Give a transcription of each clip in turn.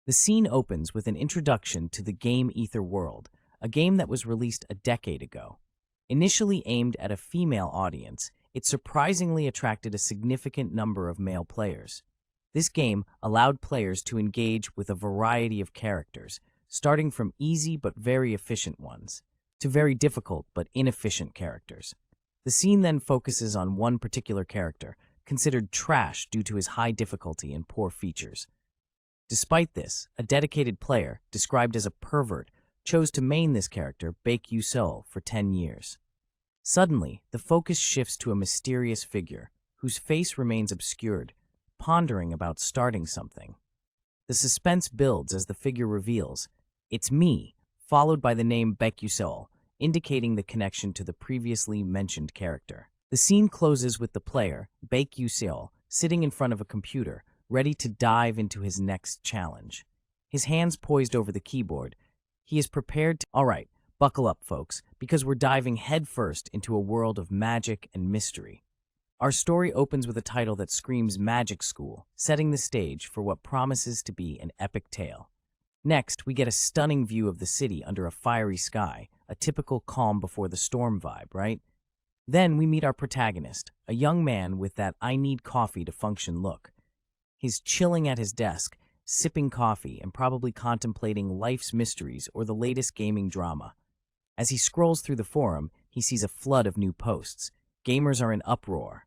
The scene opens with an introduction to the game Ether World, a game that was released a decade ago. Initially aimed at a female audience, it surprisingly attracted a significant number of male players. This game allowed players to engage with a variety of characters, starting from easy but very efficient ones, to very difficult but inefficient characters. The scene then focuses on one particular character, considered trash due to his high difficulty and poor features. Despite this, a dedicated player, described as a pervert, chose to main this character, Baek Yu-seol, for 10 years. Suddenly, the focus shifts to a mysterious figure, whose face remains obscured, pondering about starting something. The suspense builds as the figure reveals, "It's me," followed by the name Baek Yu-seol, indicating the connection to the previously mentioned character. The scene closes with the player, Baek Yu-seol, sitting in front of a computer, ready to dive into his next challenge. His hands poised over the keyboard, he is prepared to— Alright, buckle up, folks, because we're diving headfirst into a world of magic and mystery. Our story opens with a title that screams Magic School, setting the stage for what promises to be an epic tale. Next, we get a stunning view of the city under a fiery sky, a typical calm before the storm vibe, right? Then we meet our protagonist, a young man with that I need coffee to function look. He's chilling at his desk, sipping coffee and probably contemplating life's mysteries or the latest gaming drama. As he scrolls through the forum, he sees a flood of new posts. Gamers are in uproar.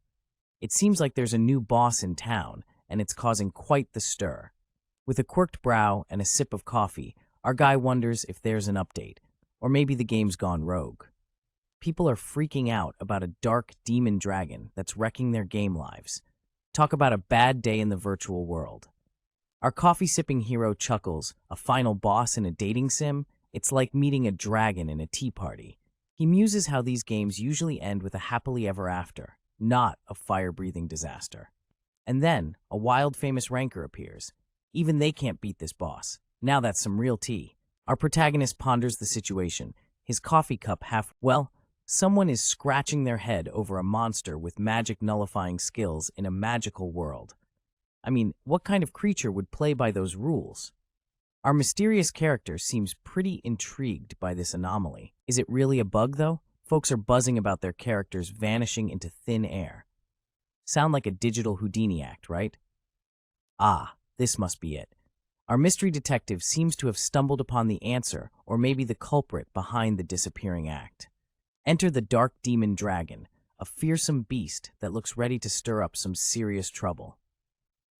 It seems like there's a new boss in town, and it's causing quite the stir. With a quirked brow and a sip of coffee, our guy wonders if there's an update, or maybe the game's gone rogue. People are freaking out about a dark demon dragon that's wrecking their game lives. Talk about a bad day in the virtual world. Our coffee-sipping hero chuckles, a final boss in a dating sim? It's like meeting a dragon in a tea party. He muses how these games usually end with a happily ever after, not a fire-breathing disaster. And then, a wild famous ranker appears. Even they can't beat this boss. Now that's some real tea. Our protagonist ponders the situation, his coffee cup someone is scratching their head over a monster with magic nullifying skills in a magical world. I mean, what kind of creature would play by those rules? Our mysterious character seems pretty intrigued by this anomaly. Is it really a bug, though? Folks are buzzing about their characters vanishing into thin air. Sound like a digital Houdini act, right? Ah, this must be it. Our mystery detective seems to have stumbled upon the answer, or maybe the culprit behind the disappearing act. Enter the dark demon dragon, a fearsome beast that looks ready to stir up some serious trouble.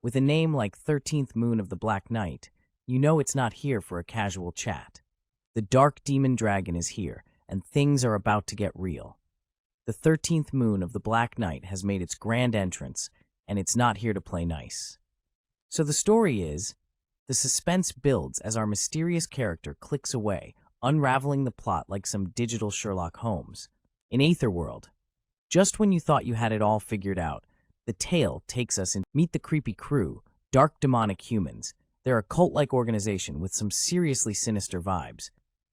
With a name like 13th Moon of the Black Knight, you know it's not here for a casual chat. The dark demon dragon is here, and things are about to get real. The 13th Moon of the Black Knight has made its grand entrance, and it's not here to play nice. So the story is, the suspense builds as our mysterious character clicks away, unraveling the plot like some digital Sherlock Holmes. In Aether World, just when you thought you had it all figured out, the tale takes us in. Meet the creepy crew, dark demonic humans. They're a cult-like organization with some seriously sinister vibes.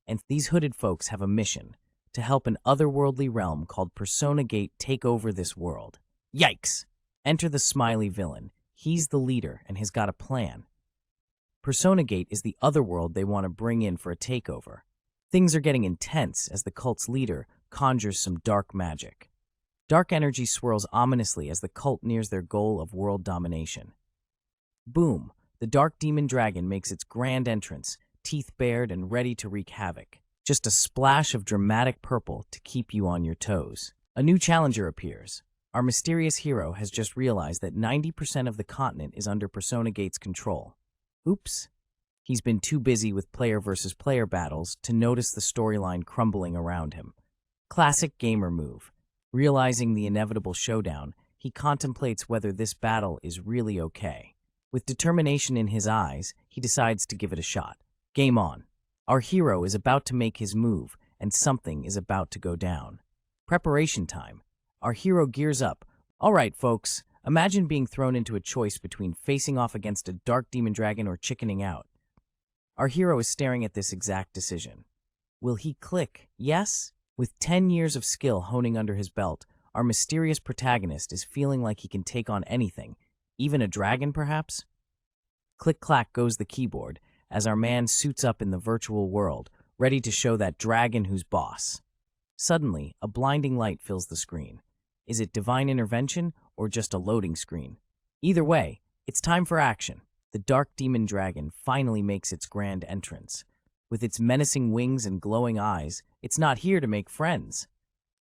And these hooded folks have a mission, to help an otherworldly realm called Persona Gate take over this world. Yikes! Enter the smiley villain. He's the leader and has got a plan. Persona Gate is the otherworld they want to bring in for a takeover. Things are getting intense as the cult's leader conjures some dark magic. Dark energy swirls ominously as the cult nears their goal of world domination. Boom! The dark demon dragon makes its grand entrance, teeth bared and ready to wreak havoc. Just a splash of dramatic purple to keep you on your toes. A new challenger appears. Our mysterious hero has just realized that 90% of the continent is under Persona Gate's control. Oops. He's been too busy with player versus player battles to notice the storyline crumbling around him. Classic gamer move. Realizing the inevitable showdown, he contemplates whether this battle is really okay. With determination in his eyes, he decides to give it a shot. Game on. Our hero is about to make his move, and something is about to go down. Preparation time. Our hero gears up. All right, folks, imagine being thrown into a choice between facing off against a dark demon dragon or chickening out. Our hero is staring at this exact decision. Will he click yes? With 10 years of skill honing under his belt, our mysterious protagonist is feeling like he can take on anything, even a dragon perhaps? Click-clack goes the keyboard, as our man suits up in the virtual world, ready to show that dragon who's boss. Suddenly, a blinding light fills the screen. Is it divine intervention or just a loading screen? Either way, it's time for action. The dark demon dragon finally makes its grand entrance. With its menacing wings and glowing eyes, it's not here to make friends.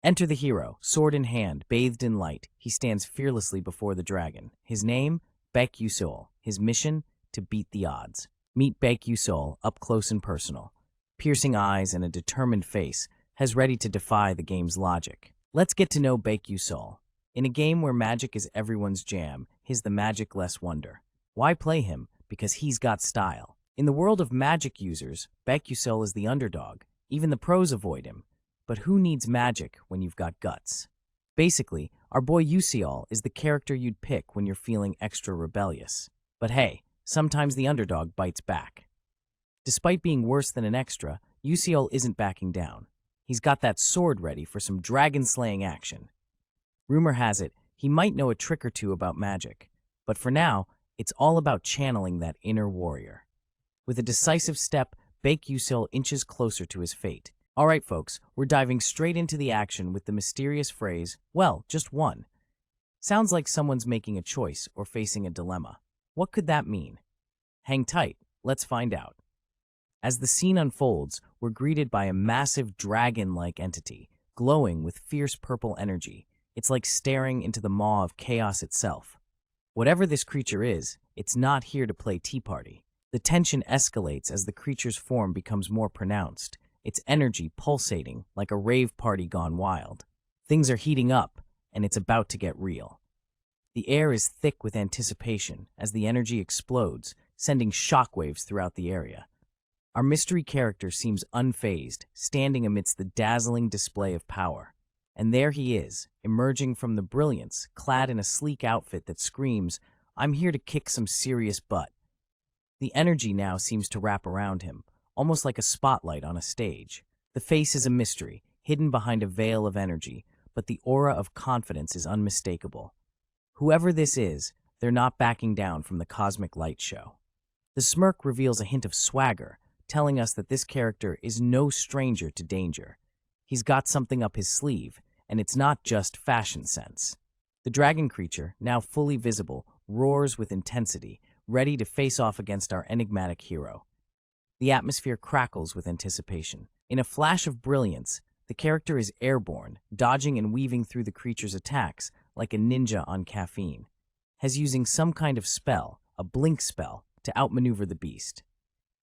Enter the hero, sword in hand, bathed in light. He stands fearlessly before the dragon. His name, Baek Yusol. His mission, to beat the odds. Meet Baek Yusol, up close and personal. Piercing eyes and a determined face, has ready to defy the game's logic. Let's get to know Baek Yusol. In a game where magic is everyone's jam, he's the magic less wonder. Why play him? Because he's got style. In the world of magic users, Baek Yusol is the underdog. Even the pros avoid him. But who needs magic when you've got guts? Basically, our boy Yusol is the character you'd pick when you're feeling extra rebellious. But hey, sometimes the underdog bites back. Despite being worse than an extra, Yusol isn't backing down. He's got that sword ready for some dragon-slaying action. Rumor has it, he might know a trick or two about magic. But for now, it's all about channeling that inner warrior. With a decisive step, Baek Yusol inches closer to his fate. All right, folks, we're diving straight into the action with the mysterious phrase, well, just one. Sounds like someone's making a choice or facing a dilemma. What could that mean? Hang tight, let's find out. As the scene unfolds, we're greeted by a massive dragon-like entity, glowing with fierce purple energy. It's like staring into the maw of chaos itself. Whatever this creature is, it's not here to play tea party. The tension escalates as the creature's form becomes more pronounced, its energy pulsating like a rave party gone wild. Things are heating up, and it's about to get real. The air is thick with anticipation as the energy explodes, sending shockwaves throughout the area. Our mystery character seems unfazed, standing amidst the dazzling display of power. And there he is, emerging from the brilliance, clad in a sleek outfit that screams, "I'm here to kick some serious butt." The energy now seems to wrap around him, almost like a spotlight on a stage. The face is a mystery, hidden behind a veil of energy, but the aura of confidence is unmistakable. Whoever this is, they're not backing down from the cosmic light show. The smirk reveals a hint of swagger, telling us that this character is no stranger to danger. He's got something up his sleeve, and it's not just fashion sense. The dragon creature, now fully visible, roars with intensity, ready to face off against our enigmatic hero. The atmosphere crackles with anticipation. In a flash of brilliance, the character is airborne, dodging and weaving through the creature's attacks like a ninja on caffeine. Has using some kind of spell, a blink spell, to outmaneuver the beast.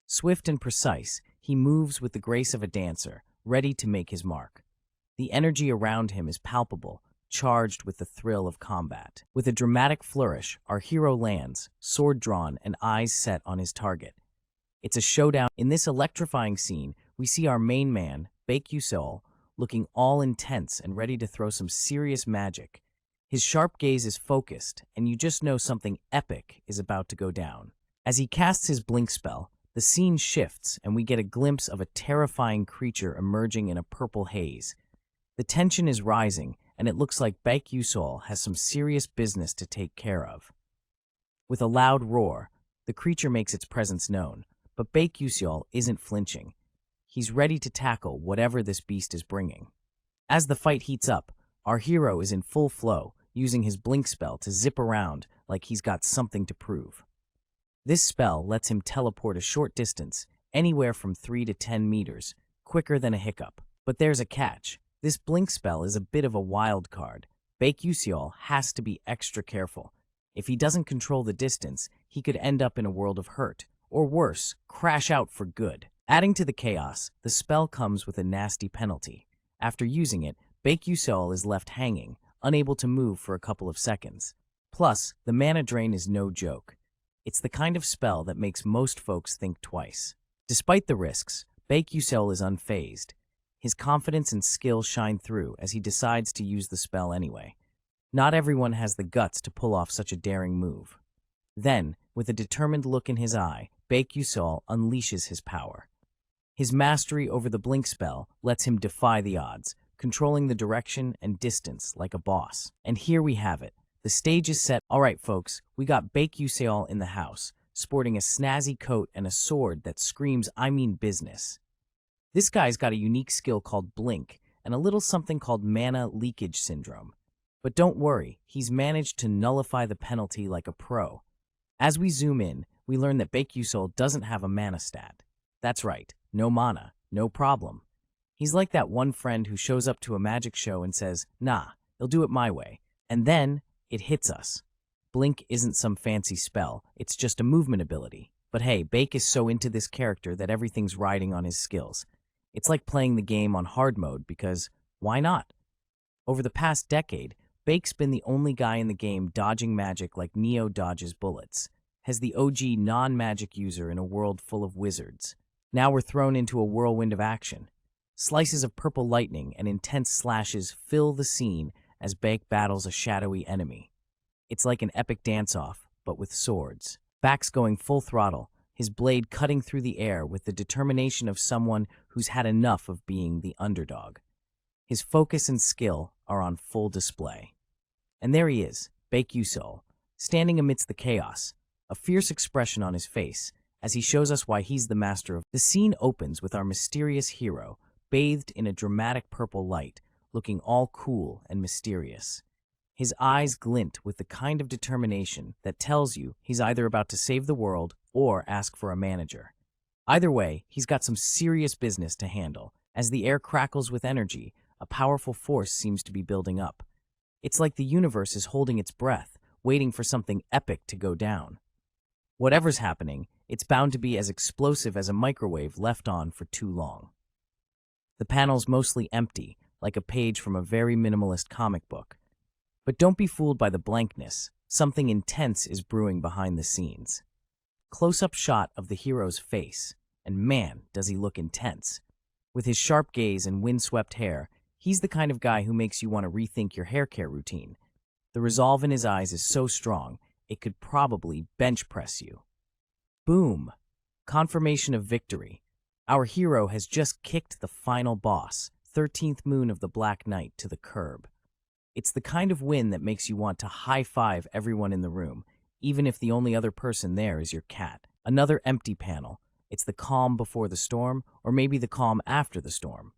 Swift and precise, he moves with the grace of a dancer, ready to make his mark. The energy around him is palpable, charged with the thrill of combat. With a dramatic flourish, our hero lands, sword drawn and eyes set on his target. It's a showdown. In this electrifying scene, we see our main man, Baek Yusol, looking all intense and ready to throw some serious magic. His sharp gaze is focused, and you just know something epic is about to go down. As he casts his blink spell, the scene shifts, and we get a glimpse of a terrifying creature emerging in a purple haze. The tension is rising, and it looks like Baek Yusol has some serious business to take care of. With a loud roar, the creature makes its presence known, but Baek Yusol isn't flinching. He's ready to tackle whatever this beast is bringing. As the fight heats up, our hero is in full flow, using his blink spell to zip around like he's got something to prove. This spell lets him teleport a short distance, anywhere from 3 to 10 meters, quicker than a hiccup. But there's a catch. This blink spell is a bit of a wild card. Baek Yusol has to be extra careful. If he doesn't control the distance, he could end up in a world of hurt, or worse, crash out for good. Adding to the chaos, the spell comes with a nasty penalty. After using it, Baek Yusol is left hanging, unable to move for a couple of seconds. Plus, the mana drain is no joke. It's the kind of spell that makes most folks think twice. Despite the risks, Baek Yusol is unfazed. His confidence and skill shine through as he decides to use the spell anyway. Not everyone has the guts to pull off such a daring move. Then, with a determined look in his eye, Baek Yusol unleashes his power. His mastery over the blink spell lets him defy the odds, controlling the direction and distance like a boss. And here we have it. The stage is set. All right, folks, we got Baek Yusol in the house, sporting a snazzy coat and a sword that screams, "I mean business." This guy's got a unique skill called Blink and a little something called mana leakage syndrome. But don't worry, he's managed to nullify the penalty like a pro. As we zoom in, we learn that Baekhyusol doesn't have a mana stat. That's right, no mana, no problem. He's like that one friend who shows up to a magic show and says, "Nah, he'll do it my way." And then it hits us. Blink isn't some fancy spell, it's just a movement ability. But hey, Baek is so into this character that everything's riding on his skills. It's like playing the game on hard mode because why not? Over the past decade, Baek's been the only guy in the game dodging magic like Neo dodges bullets, as the OG non-magic user in a world full of wizards. Now we're thrown into a whirlwind of action. Slices of purple lightning and intense slashes fill the scene as Baek battles a shadowy enemy. It's like an epic dance-off, but with swords. Baek's going full throttle, his blade cutting through the air with the determination of someone who's had enough of being the underdog. His focus and skill are on full display. And there he is, Baekhyusol, standing amidst the chaos, a fierce expression on his face, as he shows us why he's the master of. The scene opens with our mysterious hero, bathed in a dramatic purple light, looking all cool and mysterious. His eyes glint with the kind of determination that tells you he's either about to save the world or ask for a manager. Either way, he's got some serious business to handle. As the air crackles with energy, a powerful force seems to be building up. It's like the universe is holding its breath, waiting for something epic to go down. Whatever's happening, it's bound to be as explosive as a microwave left on for too long. The panel's mostly empty, like a page from a very minimalist comic book. But don't be fooled by the blankness. Something intense is brewing behind the scenes. Close-up shot of the hero's face, and man, does he look intense. With his sharp gaze and windswept hair, he's the kind of guy who makes you want to rethink your hair care routine. The resolve in his eyes is so strong, it could probably bench press you. Boom! Confirmation of victory. Our hero has just kicked the final boss, 13th Moon of the Black Knight, to the curb. It's the kind of win that makes you want to high-five everyone in the room, even if the only other person there is your cat. Another empty panel. It's the calm before the storm, or maybe the calm after the storm.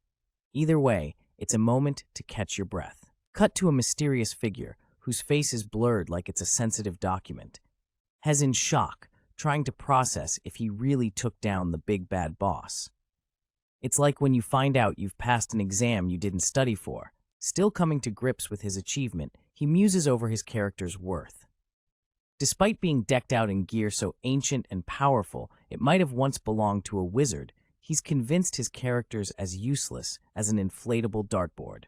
Either way, it's a moment to catch your breath. Cut to a mysterious figure, whose face is blurred like it's a sensitive document. Hez in shock, trying to process if he really took down the big bad boss. It's like when you find out you've passed an exam you didn't study for. Still coming to grips with his achievement, he muses over his character's worth. Despite being decked out in gear so ancient and powerful it might have once belonged to a wizard, he's convinced his character's as useless as an inflatable dartboard.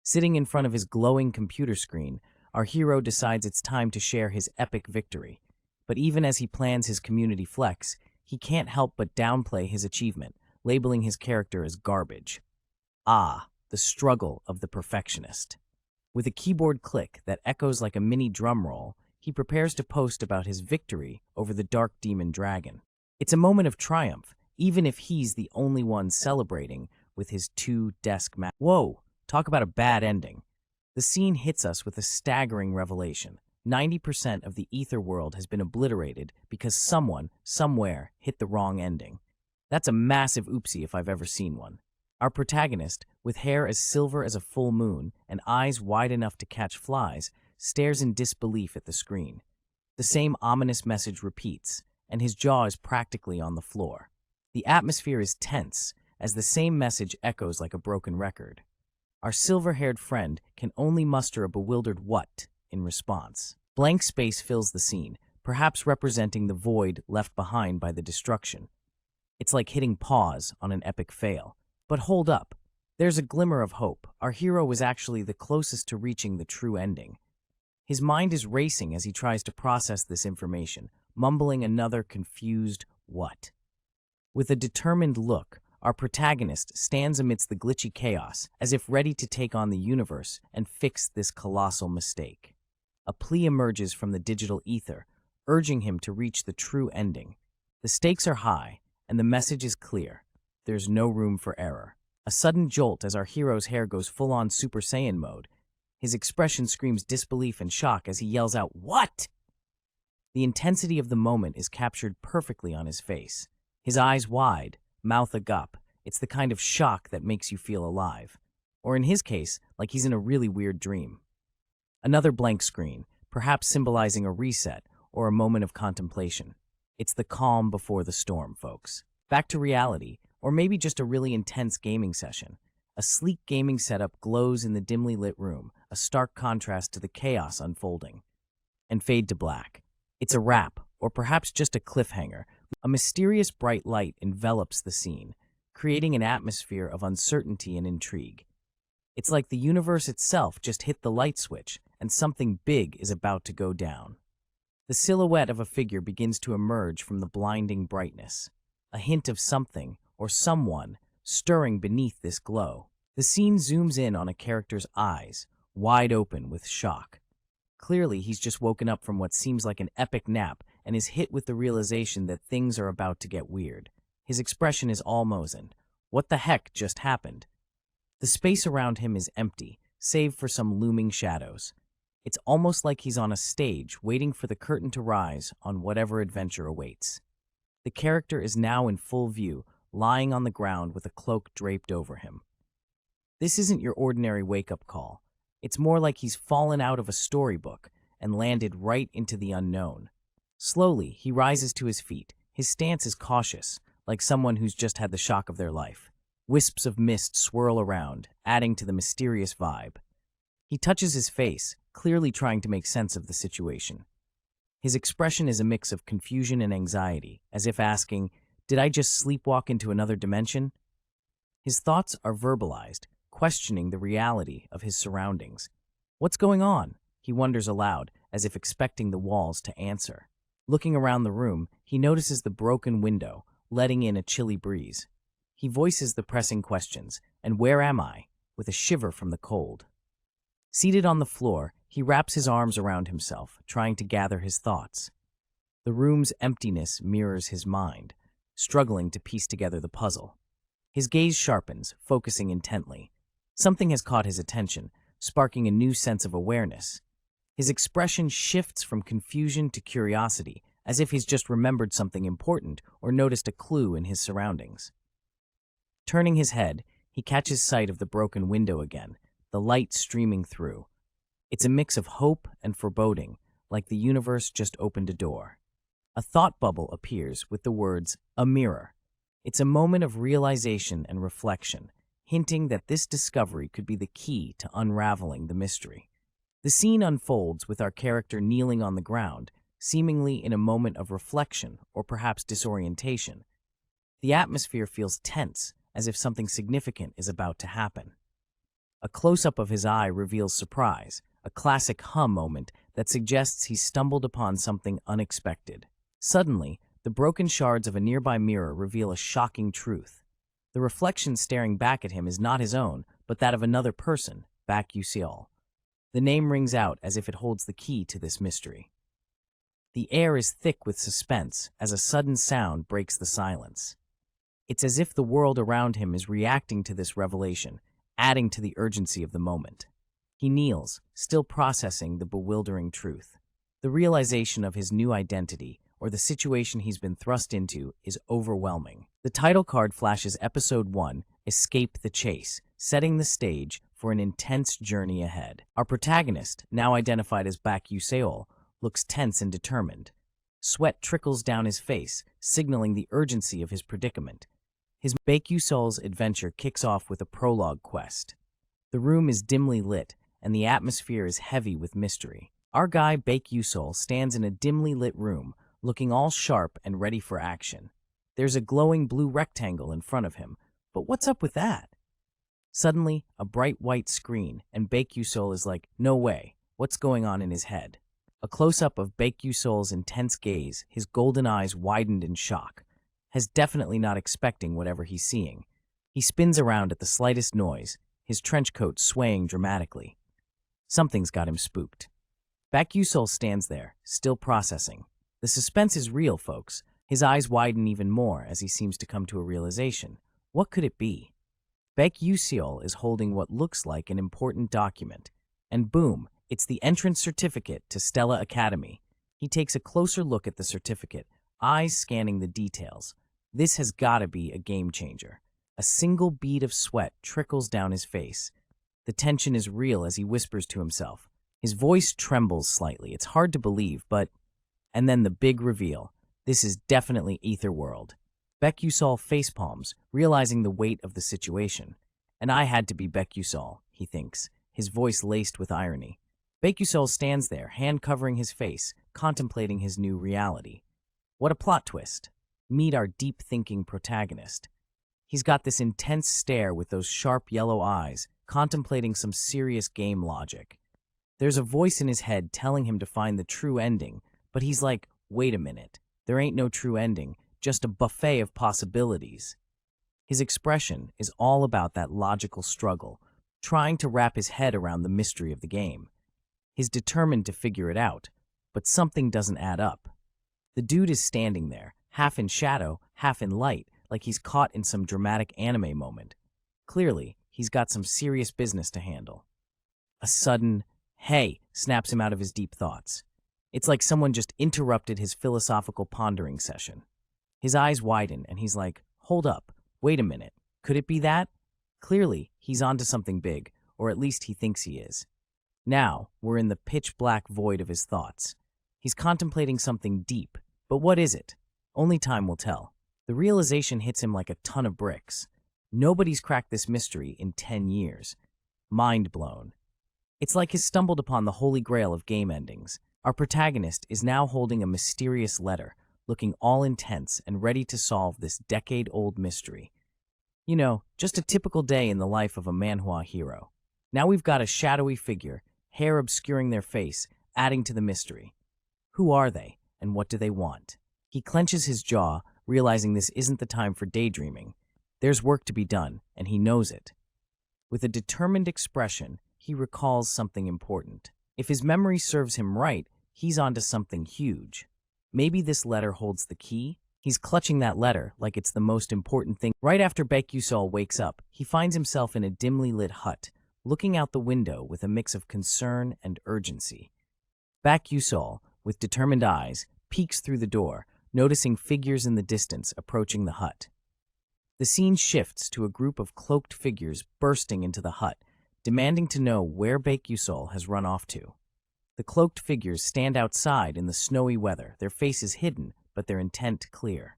Sitting in front of his glowing computer screen, our hero decides it's time to share his epic victory. But even as he plans his community flex, he can't help but downplay his achievement, labeling his character as garbage. Ah, the struggle of the perfectionist. With a keyboard click that echoes like a mini drum roll, he prepares to post about his victory over the Dark Demon Dragon. It's a moment of triumph, even if he's the only one celebrating with his two-desk match. Whoa, talk about a bad ending. The scene hits us with a staggering revelation. 90% of the ether world has been obliterated because someone, somewhere, hit the wrong ending. That's a massive oopsie if I've ever seen one. Our protagonist, with hair as silver as a full moon and eyes wide enough to catch flies, stares in disbelief at the screen. The same ominous message repeats, and his jaw is practically on the floor. The atmosphere is tense, as the same message echoes like a broken record. Our silver-haired friend can only muster a bewildered "what" in response. Blank space fills the scene, perhaps representing the void left behind by the destruction. It's like hitting pause on an epic fail. But hold up. There's a glimmer of hope. Our hero was actually the closest to reaching the true ending. His mind is racing as he tries to process this information, mumbling another confused "what." With a determined look, our protagonist stands amidst the glitchy chaos, as if ready to take on the universe and fix this colossal mistake. A plea emerges from the digital ether, urging him to reach the true ending. The stakes are high, and the message is clear. There's no room for error. A sudden jolt as our hero's hair goes full-on Super Saiyan mode. His expression screams disbelief and shock as he yells out, "What?" The intensity of the moment is captured perfectly on his face. His eyes wide, mouth agape. It's the kind of shock that makes you feel alive. Or in his case, like he's in a really weird dream. Another blank screen, perhaps symbolizing a reset or a moment of contemplation. It's the calm before the storm, folks. Back to reality, or maybe just a really intense gaming session. A sleek gaming setup glows in the dimly lit room, a stark contrast to the chaos unfolding. And fade to black. It's a wrap, or perhaps just a cliffhanger. A mysterious bright light envelops the scene, creating an atmosphere of uncertainty and intrigue. It's like the universe itself just hit the light switch, and something big is about to go down. The silhouette of a figure begins to emerge from the blinding brightness, a hint of something or someone stirring beneath this glow. The scene zooms in on a character's eyes, wide open with shock. Clearly, he's just woken up from what seems like an epic nap and is hit with the realization that things are about to get weird. His expression is almost, "What the heck just happened?" The space around him is empty, save for some looming shadows. It's almost like he's on a stage, waiting for the curtain to rise on whatever adventure awaits. The character is now in full view, lying on the ground with a cloak draped over him. This isn't your ordinary wake-up call. It's more like he's fallen out of a storybook and landed right into the unknown. Slowly, he rises to his feet. His stance is cautious, like someone who's just had the shock of their life. Wisps of mist swirl around, adding to the mysterious vibe. He touches his face, clearly trying to make sense of the situation. His expression is a mix of confusion and anxiety, as if asking, "Did I just sleepwalk into another dimension?" His thoughts are verbalized, questioning the reality of his surroundings. "What's going on?" he wonders aloud, as if expecting the walls to answer. Looking around the room, he notices the broken window, letting in a chilly breeze. He voices the pressing questions, "And where am I?" with a shiver from the cold. Seated on the floor, he wraps his arms around himself, trying to gather his thoughts. The room's emptiness mirrors his mind, struggling to piece together the puzzle. His gaze sharpens, focusing intently. Something has caught his attention, sparking a new sense of awareness. His expression shifts from confusion to curiosity, as if he's just remembered something important or noticed a clue in his surroundings. Turning his head, he catches sight of the broken window again, the light streaming through. It's a mix of hope and foreboding, like the universe just opened a door. A thought bubble appears with the words, "A mirror." It's a moment of realization and reflection, hinting that this discovery could be the key to unraveling the mystery. The scene unfolds with our character kneeling on the ground, seemingly in a moment of reflection or perhaps disorientation. The atmosphere feels tense, as if something significant is about to happen. A close-up of his eye reveals surprise, a classic hum moment that suggests he's stumbled upon something unexpected. Suddenly, the broken shards of a nearby mirror reveal a shocking truth. The reflection staring back at him is not his own, but that of another person, Baek Yuseol. The name rings out as if it holds the key to this mystery. The air is thick with suspense as a sudden sound breaks the silence. It's as if the world around him is reacting to this revelation, adding to the urgency of the moment. He kneels, still processing the bewildering truth. The realization of his new identity, or the situation he's been thrust into, is overwhelming. The title card flashes Episode 1, Escape the Chase, setting the stage for an intense journey ahead. Our protagonist, now identified as Baek Yuseol, looks tense and determined. Sweat trickles down his face, signaling the urgency of his predicament. His Baek Yuseol's adventure kicks off with a prologue quest. The room is dimly lit, and the atmosphere is heavy with mystery. Our guy, Baek Yuseol, stands in a dimly lit room, looking all sharp and ready for action. There's a glowing blue rectangle in front of him, but what's up with that? Suddenly, a bright white screen, and Baek Yuseol is like, "No way, what's going on in his head?" A close-up of Baek Yuseol's intense gaze, his golden eyes widened in shock, has definitely not expecting whatever he's seeing. He spins around at the slightest noise, his trench coat swaying dramatically. Something's got him spooked. Baek Yuseol stands there, still processing. The suspense is real, folks. His eyes widen even more as he seems to come to a realization. What could it be? Baek Yuseol is holding what looks like an important document. And boom, it's the entrance certificate to Stella Academy. He takes a closer look at the certificate, eyes scanning the details. This has gotta be a game changer. A single bead of sweat trickles down his face. The tension is real as he whispers to himself. His voice trembles slightly. It's hard to believe, but... And then the big reveal. This is definitely Etherworld. Becusol facepalms, realizing the weight of the situation. And I had to be Becusol, he thinks, his voice laced with irony. Becusol stands there, hand covering his face, contemplating his new reality. What a plot twist. Meet our deep-thinking protagonist. He's got this intense stare with those sharp yellow eyes, contemplating some serious game logic. There's a voice in his head telling him to find the true ending, but he's like, wait a minute, there ain't no true ending, just a buffet of possibilities. His expression is all about that logical struggle, trying to wrap his head around the mystery of the game. He's determined to figure it out, but something doesn't add up. The dude is standing there, half in shadow, half in light, like he's caught in some dramatic anime moment. Clearly, he's got some serious business to handle. A sudden, hey, snaps him out of his deep thoughts. It's like someone just interrupted his philosophical pondering session. His eyes widen, and he's like, hold up, wait a minute, could it be that? Clearly, he's onto something big, or at least he thinks he is. Now, we're in the pitch-black void of his thoughts. He's contemplating something deep, but what is it? Only time will tell. The realization hits him like a ton of bricks. Nobody's cracked this mystery in 10 years. Mind blown. It's like he's stumbled upon the holy grail of game endings. Our protagonist is now holding a mysterious letter, looking all intense and ready to solve this decade-old mystery. You know, just a typical day in the life of a manhwa hero. Now we've got a shadowy figure, hair obscuring their face, adding to the mystery. Who are they, and what do they want? He clenches his jaw, realizing this isn't the time for daydreaming. There's work to be done, and he knows it. With a determined expression, he recalls something important. If his memory serves him right, he's onto something huge. Maybe this letter holds the key? He's clutching that letter like it's the most important thing. Right after Becusol wakes up, he finds himself in a dimly lit hut, looking out the window with a mix of concern and urgency. Becusol, with determined eyes, peeks through the door, noticing figures in the distance approaching the hut. The scene shifts to a group of cloaked figures bursting into the hut, demanding to know where Becusol has run off to. The cloaked figures stand outside in the snowy weather, their faces hidden, but their intent clear.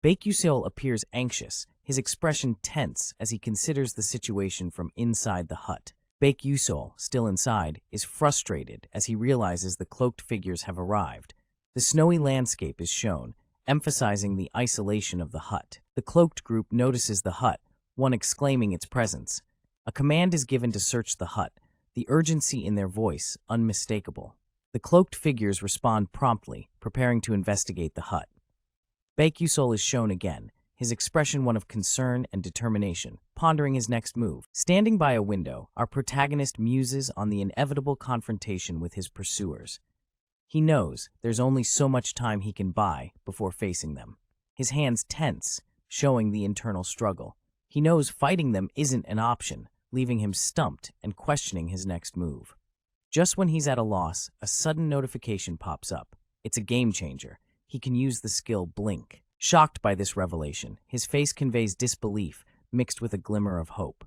Becusol appears anxious, his expression tense as he considers the situation from inside the hut. Becusol, still inside, is frustrated as he realizes the cloaked figures have arrived. The snowy landscape is shown, emphasizing the isolation of the hut. The cloaked group notices the hut, one exclaiming its presence. A command is given to search the hut, the urgency in their voice unmistakable. The cloaked figures respond promptly, preparing to investigate the hut. Becusol is shown again, his expression one of concern and determination, pondering his next move. Standing by a window, our protagonist muses on the inevitable confrontation with his pursuers. He knows there's only so much time he can buy before facing them. His hands tense, showing the internal struggle. He knows fighting them isn't an option, leaving him stumped and questioning his next move. Just when he's at a loss, a sudden notification pops up. It's a game changer. He can use the skill Blink. Shocked by this revelation, his face conveys disbelief, mixed with a glimmer of hope.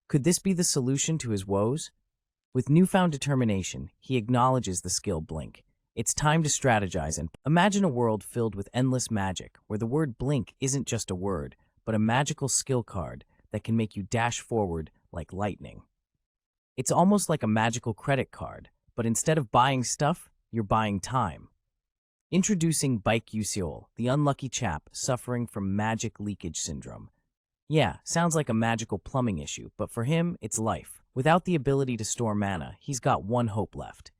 Could this be the solution to his woes? With newfound determination, he acknowledges the skill Blink. It's time to strategize and imagine a world filled with endless magic, where the word Blink isn't just a word, but a magical skill card that can make you dash forward like lightning. It's almost like a magical credit card, but instead of buying stuff, you're buying time. Introducing Becusol, the unlucky chap suffering from magic leakage syndrome. Yeah, sounds like a magical plumbing issue, but for him, it's life. Without the ability to store mana, he's got one hope left.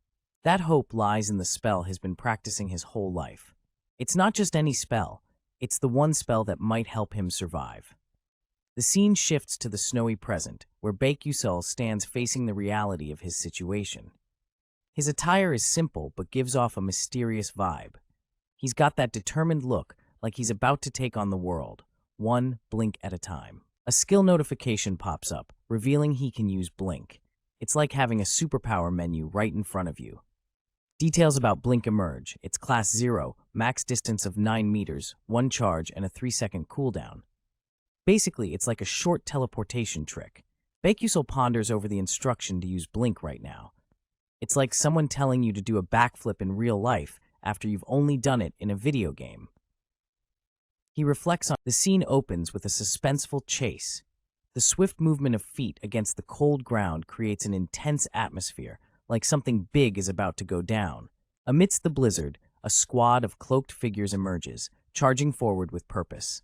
That hope lies in the spell he's been practicing his whole life. It's not just any spell, it's the one spell that might help him survive. The scene shifts to the snowy present, where Becusol stands facing the reality of his situation. His attire is simple but gives off a mysterious vibe. He's got that determined look, like he's about to take on the world, one blink at a time. A skill notification pops up, revealing he can use Blink. It's like having a superpower menu right in front of you. Details about Blink emerge. It's Class 0, max distance of 9 meters, 1 charge, and a 3-second cooldown. Basically, it's like a short teleportation trick. Baekuso ponders over the instruction to use Blink right now. It's like someone telling you to do a backflip in real life after you've only done it in a video game. He reflects on the scene opens with a suspenseful chase. The swift movement of feet against the cold ground creates an intense atmosphere, like something big is about to go down. Amidst the blizzard, a squad of cloaked figures emerges, charging forward with purpose.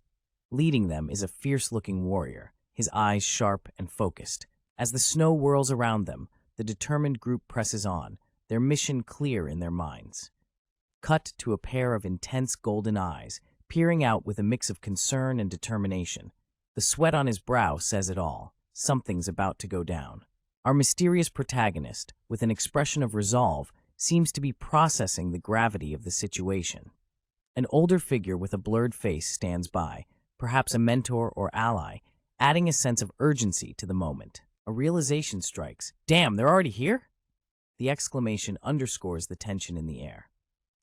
Leading them is a fierce-looking warrior, his eyes sharp and focused. As the snow whirls around them, the determined group presses on, their mission clear in their minds. Cut to a pair of intense golden eyes, peering out with a mix of concern and determination. The sweat on his brow says it all. Something's about to go down. Our mysterious protagonist, with an expression of resolve, seems to be processing the gravity of the situation. An older figure with a blurred face stands by, perhaps a mentor or ally, adding a sense of urgency to the moment. A realization strikes. Damn, they're already here? The exclamation underscores the tension in the air.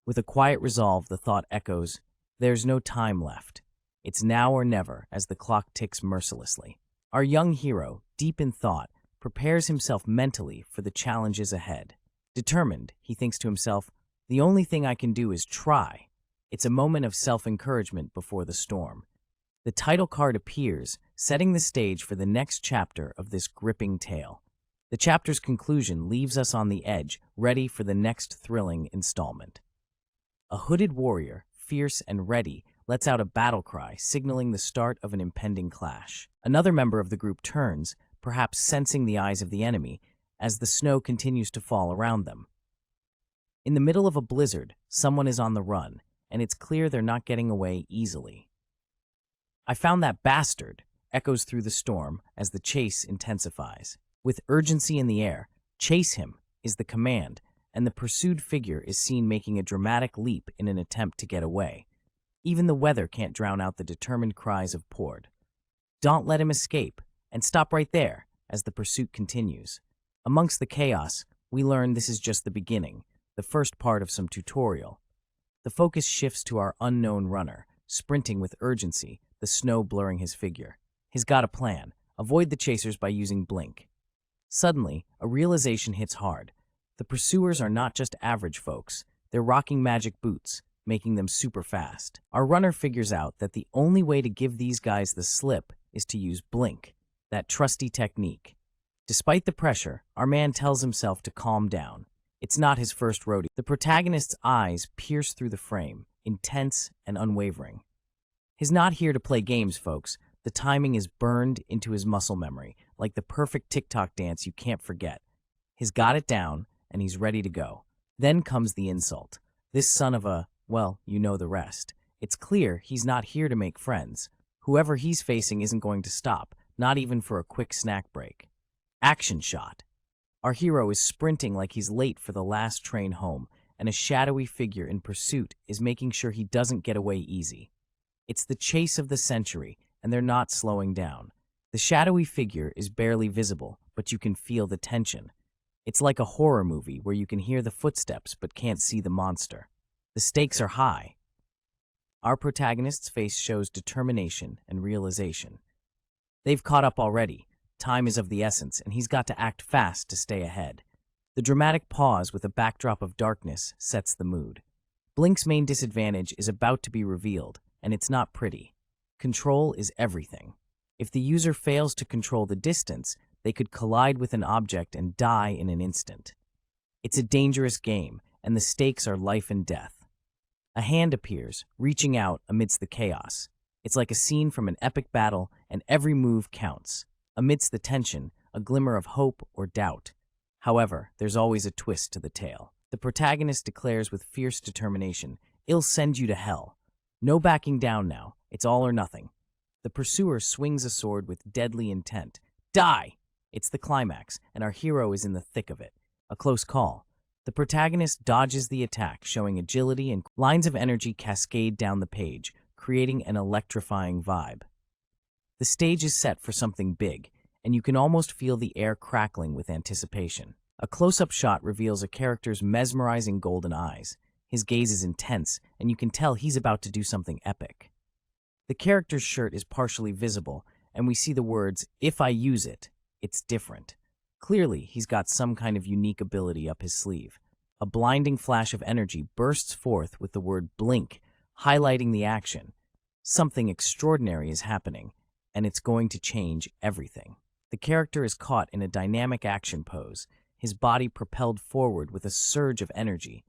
With a quiet resolve, the thought echoes, there's no time left. It's now or never as the clock ticks mercilessly. Our young hero, deep in thought, prepares himself mentally for the challenges ahead. Determined, he thinks to himself, the only thing I can do is try. It's a moment of self-encouragement before the storm. The title card appears, setting the stage for the next chapter of this gripping tale. The chapter's conclusion leaves us on the edge, ready for the next thrilling installment. A hooded warrior, fierce and ready, lets out a battle cry, signaling the start of an impending clash. Another member of the group turns, perhaps sensing the eyes of the enemy, as the snow continues to fall around them. In the middle of a blizzard, someone is on the run, and it's clear they're not getting away easily. I found that bastard, echoes through the storm as the chase intensifies. With urgency in the air, chase him is the command, and the pursued figure is seen making a dramatic leap in an attempt to get away. Even the weather can't drown out the determined cries of Pord. Don't let him escape, and stop right there as the pursuit continues. Amongst the chaos, we learn this is just the beginning, the first part of some tutorial. The focus shifts to our unknown runner, sprinting with urgency, the snow blurring his figure. He's got a plan. Avoid the chasers by using Blink. Suddenly, a realization hits hard. The pursuers are not just average folks. They're rocking magic boots, making them super fast. Our runner figures out that the only way to give these guys the slip is to use Blink, that trusty technique. Despite the pressure, our man tells himself to calm down. It's not his first rodeo. The protagonist's eyes pierce through the frame, intense and unwavering. He's not here to play games, folks. The timing is burned into his muscle memory, like the perfect TikTok dance you can't forget. He's got it down, and he's ready to go. Then comes the insult. This son of a, well, you know the rest. It's clear he's not here to make friends. Whoever he's facing isn't going to stop, not even for a quick snack break. Action shot. Our hero is sprinting like he's late for the last train home, and a shadowy figure in pursuit is making sure he doesn't get away easy. It's the chase of the century, and they're not slowing down. The shadowy figure is barely visible, but you can feel the tension. It's like a horror movie where you can hear the footsteps but can't see the monster. The stakes are high. Our protagonist's face shows determination and realization. They've caught up already. Time is of the essence, and he's got to act fast to stay ahead. The dramatic pause with a backdrop of darkness sets the mood. Blink's main disadvantage is about to be revealed, and it's not pretty. Control is everything. If the user fails to control the distance, they could collide with an object and die in an instant. It's a dangerous game, and the stakes are life and death. A hand appears, reaching out amidst the chaos. It's like a scene from an epic battle, and every move counts. Amidst the tension, a glimmer of hope or doubt. However, there's always a twist to the tale. The protagonist declares with fierce determination, "I'll send you to hell." No backing down now. It's all or nothing. The pursuer swings a sword with deadly intent. Die! It's the climax, and our hero is in the thick of it. A close call. The protagonist dodges the attack, showing agility, and lines of energy cascade down the page, creating an electrifying vibe. The stage is set for something big, and you can almost feel the air crackling with anticipation. A close-up shot reveals a character's mesmerizing golden eyes. His gaze is intense, and you can tell he's about to do something epic. The character's shirt is partially visible, and we see the words, "If I use it, it's different." Clearly, he's got some kind of unique ability up his sleeve. A blinding flash of energy bursts forth with the word blink, highlighting the action. Something extraordinary is happening, and it's going to change everything. The character is caught in a dynamic action pose, his body propelled forward with a surge of energy.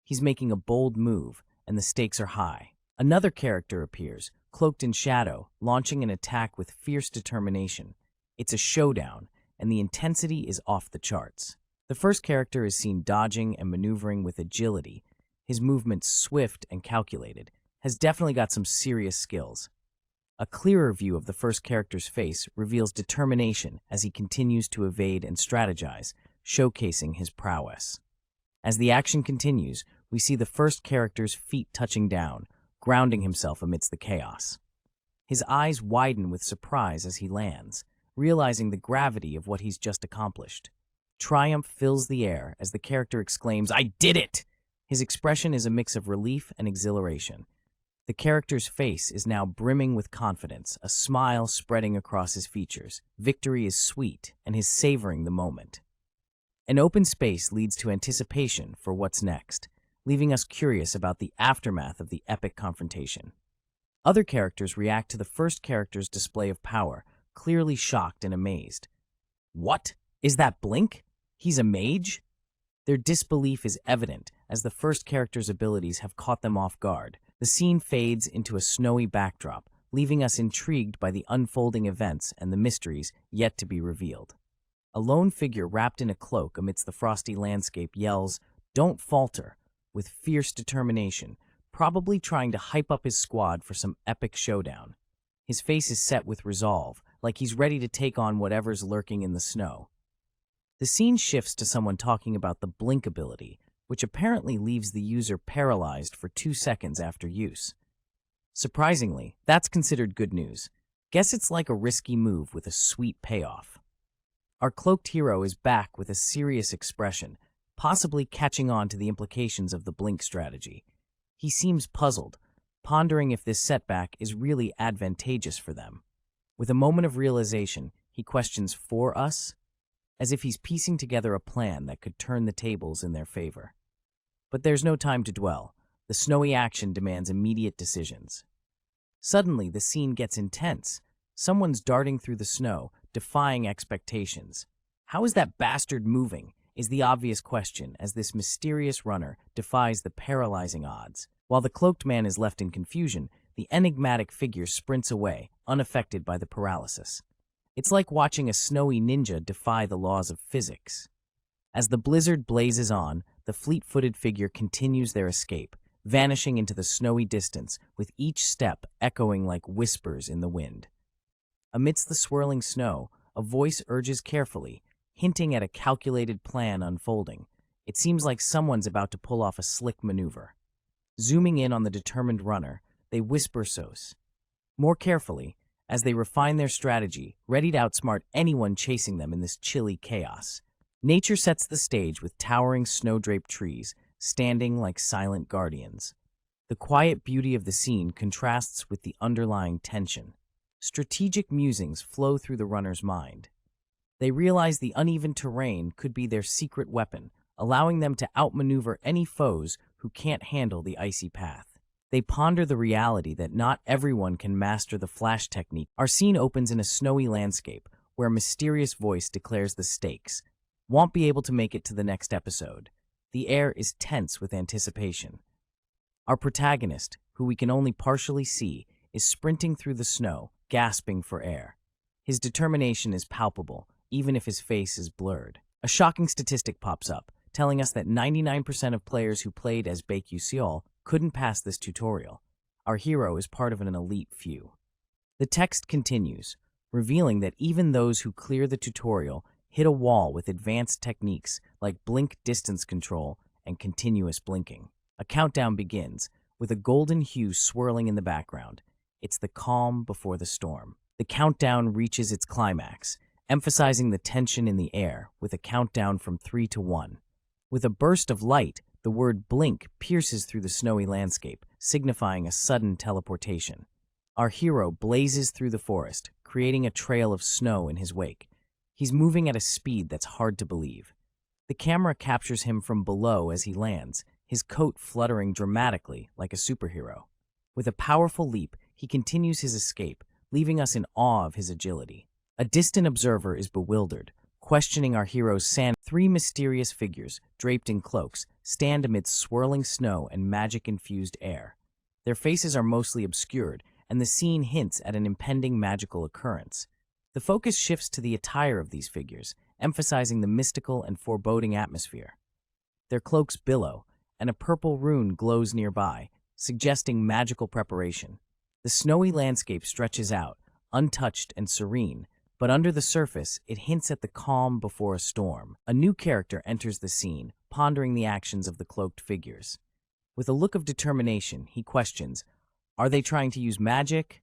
He's making a bold move, and the stakes are high. Another character appears, cloaked in shadow, launching an attack with fierce determination. It's a showdown, and the intensity is off the charts. The first character is seen dodging and maneuvering with agility. His movements swift and calculated, has definitely got some serious skills. A clearer view of the first character's face reveals determination as he continues to evade and strategize, showcasing his prowess. As the action continues, we see the first character's feet touching down, grounding himself amidst the chaos. His eyes widen with surprise as he lands, realizing the gravity of what he's just accomplished. Triumph fills the air as the character exclaims, "I did it!" His expression is a mix of relief and exhilaration. The character's face is now brimming with confidence, a smile spreading across his features. Victory is sweet, and he's savoring the moment. An open space leads to anticipation for what's next, leaving us curious about the aftermath of the epic confrontation. Other characters react to the first character's display of power, clearly shocked and amazed. "What? Is that Blink? He's a mage?" Their disbelief is evident as the first character's abilities have caught them off guard. The scene fades into a snowy backdrop, leaving us intrigued by the unfolding events and the mysteries yet to be revealed. A lone figure wrapped in a cloak amidst the frosty landscape yells, "Don't falter," with fierce determination, probably trying to hype up his squad for some epic showdown. His face is set with resolve, like he's ready to take on whatever's lurking in the snow. The scene shifts to someone talking about the blink ability, which apparently leaves the user paralyzed for 2 seconds after use. Surprisingly, that's considered good news. Guess it's like a risky move with a sweet payoff. Our cloaked hero is back with a serious expression, possibly catching on to the implications of the blink strategy. He seems puzzled, pondering if this setback is really advantageous for them. With a moment of realization, he questions, "For us?" as if he's piecing together a plan that could turn the tables in their favor. But there's no time to dwell. The snowy action demands immediate decisions. Suddenly, the scene gets intense. Someone's darting through the snow, defying expectations. How is that bastard moving? Is the obvious question as this mysterious runner defies the paralyzing odds. While the cloaked man is left in confusion, the enigmatic figure sprints away, unaffected by the paralysis. It's like watching a snowy ninja defy the laws of physics. As the blizzard blazes on, the fleet-footed figure continues their escape, vanishing into the snowy distance, with each step echoing like whispers in the wind. Amidst the swirling snow, a voice urges carefully, hinting at a calculated plan unfolding. It seems like someone's about to pull off a slick maneuver. Zooming in on the determined runner, they whisper more carefully, as they refine their strategy, ready to outsmart anyone chasing them in this chilly chaos. Nature sets the stage with towering snow-draped trees, standing like silent guardians. The quiet beauty of the scene contrasts with the underlying tension. Strategic musings flow through the runner's mind. They realize the uneven terrain could be their secret weapon, allowing them to outmaneuver any foes who can't handle the icy path. They ponder the reality that not everyone can master the flash technique. Our scene opens in a snowy landscape, where a mysterious voice declares the stakes. Won't be able to make it to the next episode. The air is tense with anticipation. Our protagonist, who we can only partially see, is sprinting through the snow, gasping for air. His determination is palpable, even if his face is blurred. A shocking statistic pops up, telling us that 99% of players who played as Baekhyun couldn't pass this tutorial. Our hero is part of an elite few. The text continues, revealing that even those who clear the tutorial hit a wall with advanced techniques like blink distance control and continuous blinking. A countdown begins, with a golden hue swirling in the background. It's the calm before the storm. The countdown reaches its climax, emphasizing the tension in the air with a countdown from 3 to 1. With a burst of light, the word blink pierces through the snowy landscape, signifying a sudden teleportation. Our hero blazes through the forest, creating a trail of snow in his wake. He's moving at a speed that's hard to believe. The camera captures him from below as he lands, his coat fluttering dramatically like a superhero. With a powerful leap, he continues his escape, leaving us in awe of his agility. A distant observer is bewildered, questioning our hero's sanity. 3 mysterious figures, draped in cloaks, stand amidst swirling snow and magic-infused air. Their faces are mostly obscured, and the scene hints at an impending magical occurrence. The focus shifts to the attire of these figures, emphasizing the mystical and foreboding atmosphere. Their cloaks billow, and a purple rune glows nearby, suggesting magical preparation. The snowy landscape stretches out, untouched and serene, but under the surface, it hints at the calm before a storm. A new character enters the scene, pondering the actions of the cloaked figures. With a look of determination, he questions, "Are they trying to use magic?"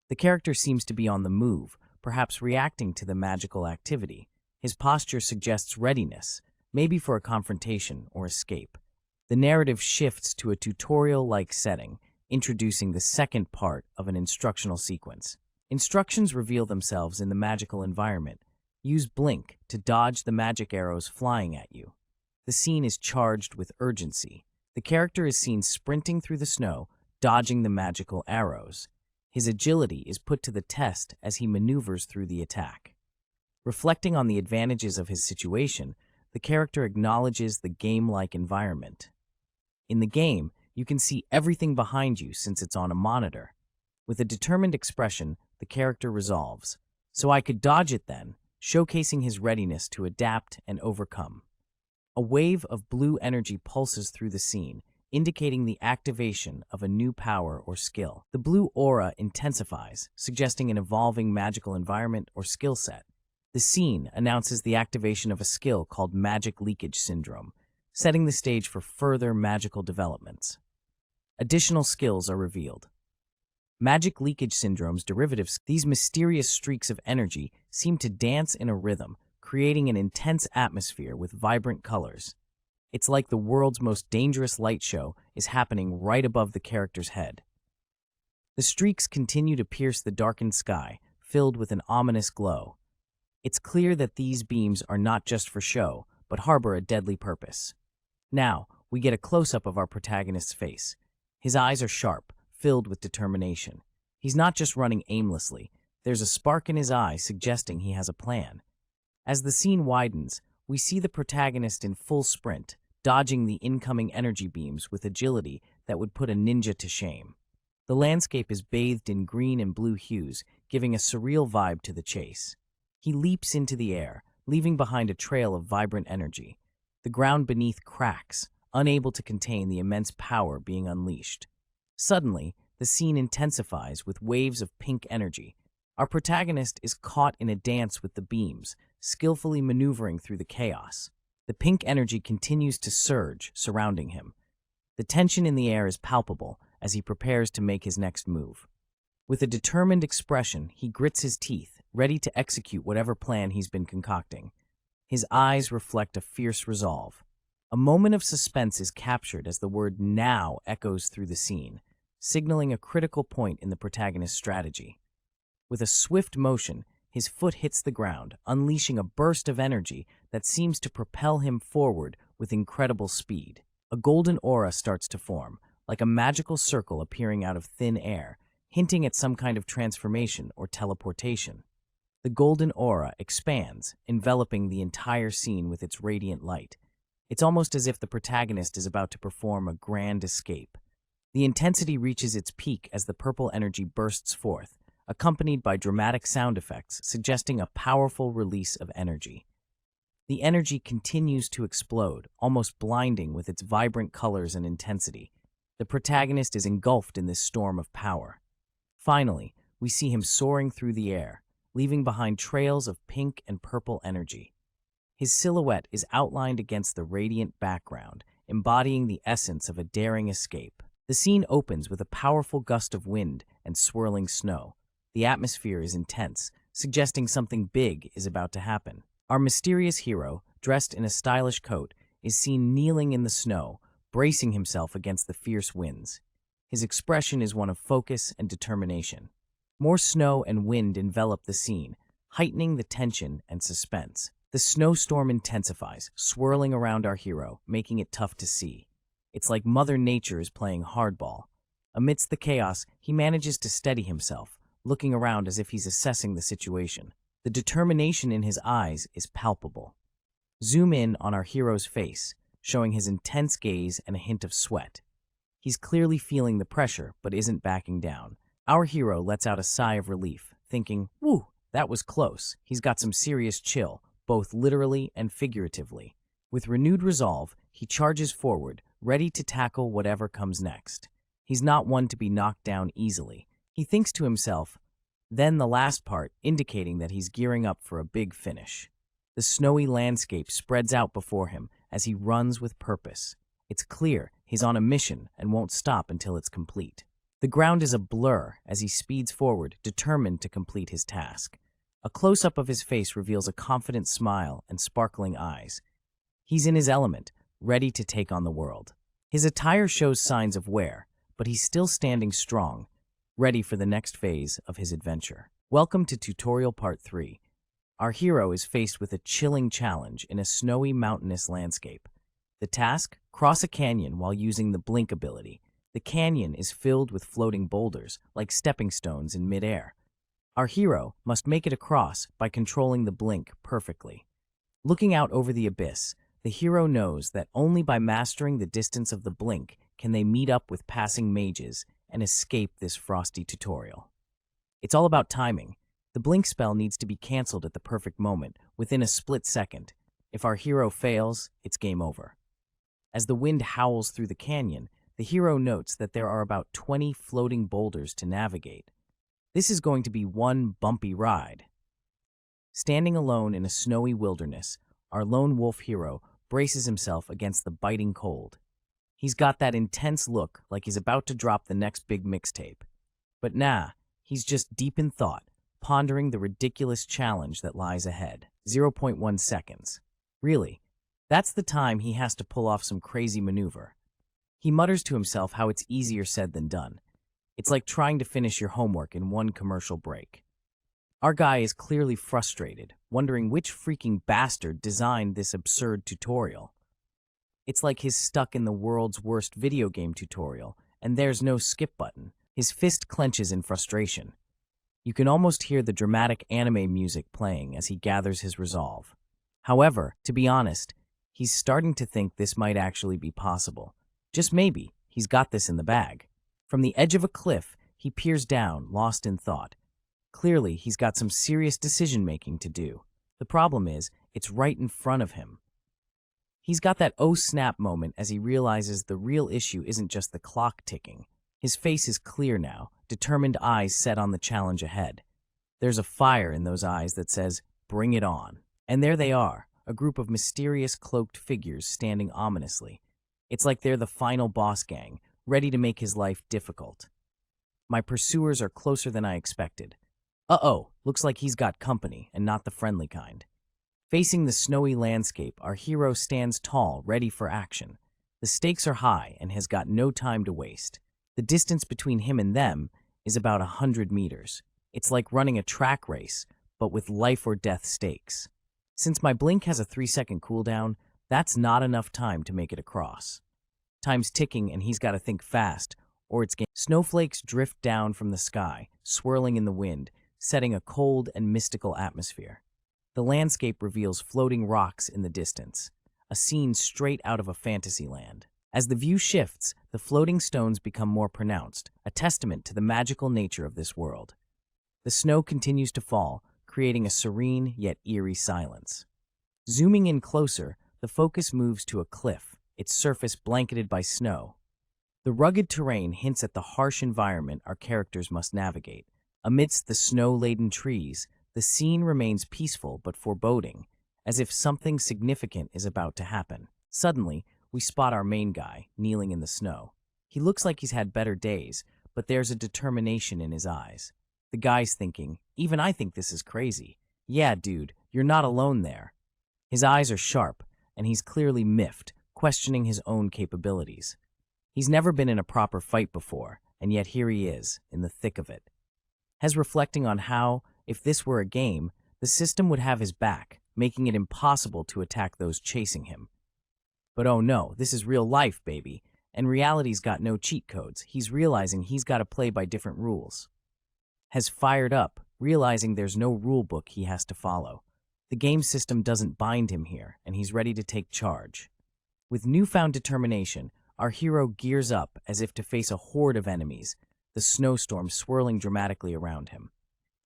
The character seems to be on the move, perhaps reacting to the magical activity. His posture suggests readiness, maybe for a confrontation or escape. The narrative shifts to a tutorial-like setting, introducing the second part of an instructional sequence. Instructions reveal themselves in the magical environment. Use blink to dodge the magic arrows flying at you. The scene is charged with urgency. The character is seen sprinting through the snow, dodging the magical arrows. His agility is put to the test as he maneuvers through the attack. Reflecting on the advantages of his situation, the character acknowledges the game-like environment. In the game, you can see everything behind you since it's on a monitor. With a determined expression, the character resolves, "So I could dodge it then," showcasing his readiness to adapt and overcome. A wave of blue energy pulses through the scene, indicating the activation of a new power or skill. The blue aura intensifies, suggesting an evolving magical environment or skill set. The scene announces the activation of a skill called Magic Leakage Syndrome, setting the stage for further magical developments. Additional skills are revealed. Magic Leakage Syndrome's derivatives, these mysterious streaks of energy, seem to dance in a rhythm, creating an intense atmosphere with vibrant colors. It's like the world's most dangerous light show is happening right above the character's head. The streaks continue to pierce the darkened sky, filled with an ominous glow. It's clear that these beams are not just for show, but harbor a deadly purpose. Now, we get a close-up of our protagonist's face. His eyes are sharp, filled with determination. He's not just running aimlessly. There's a spark in his eye suggesting he has a plan. As the scene widens, we see the protagonist in full sprint, dodging the incoming energy beams with agility that would put a ninja to shame. The landscape is bathed in green and blue hues, giving a surreal vibe to the chase. He leaps into the air, leaving behind a trail of vibrant energy. The ground beneath cracks, unable to contain the immense power being unleashed. Suddenly, the scene intensifies with waves of pink energy. Our protagonist is caught in a dance with the beams, skillfully maneuvering through the chaos. The pink energy continues to surge, surrounding him. The tension in the air is palpable as he prepares to make his next move. With a determined expression, he grits his teeth, ready to execute whatever plan he's been concocting. His eyes reflect a fierce resolve. A moment of suspense is captured as the word "now" echoes through the scene, signaling a critical point in the protagonist's strategy. With a swift motion, his foot hits the ground, unleashing a burst of energy that seems to propel him forward with incredible speed. A golden aura starts to form, like a magical circle appearing out of thin air, hinting at some kind of transformation or teleportation. The golden aura expands, enveloping the entire scene with its radiant light. It's almost as if the protagonist is about to perform a grand escape. The intensity reaches its peak as the purple energy bursts forth, accompanied by dramatic sound effects suggesting a powerful release of energy. The energy continues to explode, almost blinding with its vibrant colors and intensity. The protagonist is engulfed in this storm of power. Finally, we see him soaring through the air, leaving behind trails of pink and purple energy. His silhouette is outlined against the radiant background, embodying the essence of a daring escape. The scene opens with a powerful gust of wind and swirling snow. The atmosphere is intense, suggesting something big is about to happen. Our mysterious hero, dressed in a stylish coat, is seen kneeling in the snow, bracing himself against the fierce winds. His expression is one of focus and determination. More snow and wind envelop the scene, heightening the tension and suspense. The snowstorm intensifies, swirling around our hero, making it tough to see. It's like Mother Nature is playing hardball. Amidst the chaos, he manages to steady himself, looking around as if he's assessing the situation. The determination in his eyes is palpable. Zoom in on our hero's face, showing his intense gaze and a hint of sweat. He's clearly feeling the pressure, but isn't backing down. Our hero lets out a sigh of relief, thinking, "Whew, that was close." He's got some serious chill, both literally and figuratively. With renewed resolve, he charges forward, ready to tackle whatever comes next. He's not one to be knocked down easily. He thinks to himself, then the last part, indicating that he's gearing up for a big finish. The snowy landscape spreads out before him as he runs with purpose. It's clear he's on a mission and won't stop until it's complete. The ground is a blur as he speeds forward, determined to complete his task. A close-up of his face reveals a confident smile and sparkling eyes. He's in his element, ready to take on the world. His attire shows signs of wear, but he's still standing strong, ready for the next phase of his adventure. Welcome to Tutorial Part 3. Our hero is faced with a chilling challenge in a snowy mountainous landscape. The task? Cross a canyon while using the blink ability. The canyon is filled with floating boulders, like stepping stones in midair. Our hero must make it across by controlling the blink perfectly. Looking out over the abyss, the hero knows that only by mastering the distance of the blink can they meet up with passing mages and escape this frosty tutorial. It's all about timing. The blink spell needs to be cancelled at the perfect moment, within a split second. If our hero fails, it's game over. As the wind howls through the canyon, the hero notes that there are about 20 floating boulders to navigate. This is going to be one bumpy ride. Standing alone in a snowy wilderness, our lone wolf hero braces himself against the biting cold. He's got that intense look like he's about to drop the next big mixtape. But nah, he's just deep in thought, pondering the ridiculous challenge that lies ahead. 0.1 seconds. Really, that's the time he has to pull off some crazy maneuver. He mutters to himself how it's easier said than done. It's like trying to finish your homework in one commercial break. Our guy is clearly frustrated, wondering which freaking bastard designed this absurd tutorial. It's like he's stuck in the world's worst video game tutorial, and there's no skip button. His fist clenches in frustration. You can almost hear the dramatic anime music playing as he gathers his resolve. However, to be honest, he's starting to think this might actually be possible. Just maybe, he's got this in the bag. From the edge of a cliff, he peers down, lost in thought. Clearly, he's got some serious decision-making to do. The problem is, it's right in front of him. He's got that oh snap moment as he realizes the real issue isn't just the clock ticking. His face is clear now, determined eyes set on the challenge ahead. There's a fire in those eyes that says, "Bring it on." And there they are, a group of mysterious cloaked figures standing ominously. It's like they're the final boss gang, ready to make his life difficult. My pursuers are closer than I expected. Uh-oh, looks like he's got company, and not the friendly kind. Facing the snowy landscape, our hero stands tall, ready for action. The stakes are high and has got no time to waste. The distance between him and them is about 100 meters. It's like running a track race, but with life or death stakes. Since my blink has a 3-second cooldown, that's not enough time to make it across. Time's ticking and he's got to think fast, or it's game. Snowflakes drift down from the sky, swirling in the wind, setting a cold and mystical atmosphere. The landscape reveals floating rocks in the distance, a scene straight out of a fantasy land. As the view shifts, the floating stones become more pronounced, a testament to the magical nature of this world. The snow continues to fall, creating a serene yet eerie silence. Zooming in closer, the focus moves to a cliff, its surface blanketed by snow. The rugged terrain hints at the harsh environment our characters must navigate. Amidst the snow-laden trees, the scene remains peaceful but foreboding, as if something significant is about to happen. Suddenly, we spot our main guy, kneeling in the snow. He looks like he's had better days, but there's a determination in his eyes. The guy's thinking, even I think this is crazy. Yeah, dude, you're not alone there. His eyes are sharp, and he's clearly miffed, questioning his own capabilities. He's never been in a proper fight before, and yet here he is, in the thick of it. Hez reflecting on how, if this were a game, the system would have his back, making it impossible to attack those chasing him. But oh no, this is real life, baby, and reality's got no cheat codes. He's realizing he's got to play by different rules. Hez fired up, realizing there's no rule book he has to follow. The game system doesn't bind him here, and he's ready to take charge. With newfound determination, our hero gears up as if to face a horde of enemies, the snowstorm swirling dramatically around him.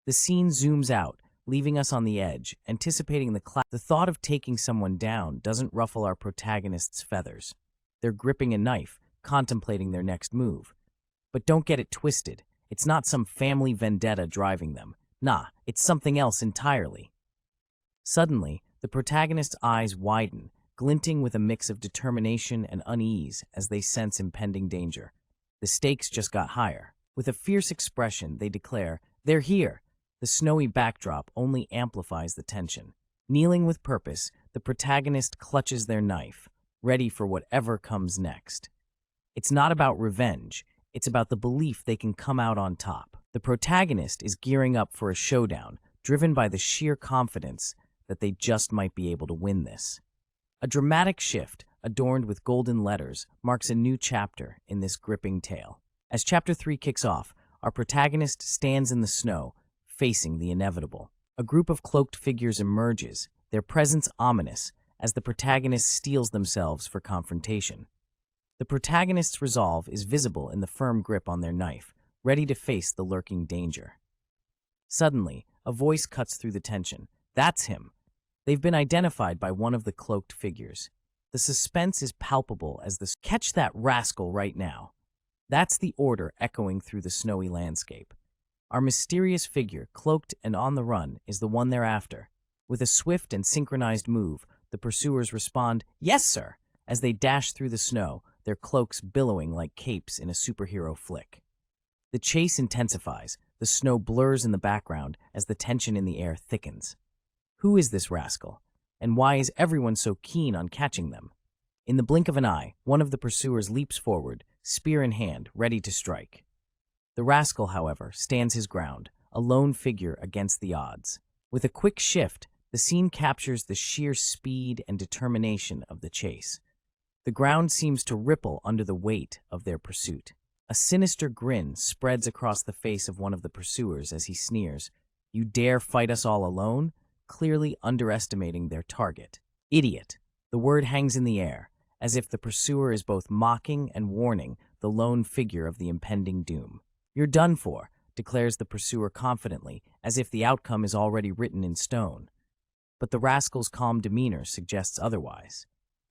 The scene zooms out, leaving us on the edge, anticipating the thought of taking someone down doesn't ruffle our protagonists' feathers. They're gripping a knife, contemplating their next move. But don't get it twisted. It's not some family vendetta driving them. Nah, it's something else entirely. Suddenly, the protagonist's eyes widen, glinting with a mix of determination and unease as they sense impending danger. The stakes just got higher. With a fierce expression, they declare, "They're here!" The snowy backdrop only amplifies the tension. Kneeling with purpose, the protagonist clutches their knife, ready for whatever comes next. It's not about revenge, it's about the belief they can come out on top. The protagonist is gearing up for a showdown, driven by the sheer confidence that they just might be able to win this. A dramatic shift, adorned with golden letters, marks a new chapter in this gripping tale. As Chapter 3 kicks off, our protagonist stands in the snow, facing the inevitable. A group of cloaked figures emerges, their presence ominous, as the protagonist steels themselves for confrontation. The protagonist's resolve is visible in the firm grip on their knife, ready to face the lurking danger. Suddenly, a voice cuts through the tension. That's him. They've been identified by one of the cloaked figures. The suspense is palpable as the catch that rascal right now. That's the order echoing through the snowy landscape. Our mysterious figure, cloaked and on the run, is the one they're after. With a swift and synchronized move, the pursuers respond, "Yes, sir!" as they dash through the snow, their cloaks billowing like capes in a superhero flick. The chase intensifies, the snow blurs in the background as the tension in the air thickens. Who is this rascal? And why is everyone so keen on catching them? In the blink of an eye, one of the pursuers leaps forward, spear in hand, ready to strike. The rascal, however, stands his ground, a lone figure against the odds. With a quick shift, the scene captures the sheer speed and determination of the chase. The ground seems to ripple under the weight of their pursuit. A sinister grin spreads across the face of one of the pursuers as he sneers, "You dare fight us all alone?" clearly underestimating their target. Idiot. The word hangs in the air, as if the pursuer is both mocking and warning the lone figure of the impending doom. "You're done for," declares the pursuer confidently, as if the outcome is already written in stone. But the rascal's calm demeanor suggests otherwise.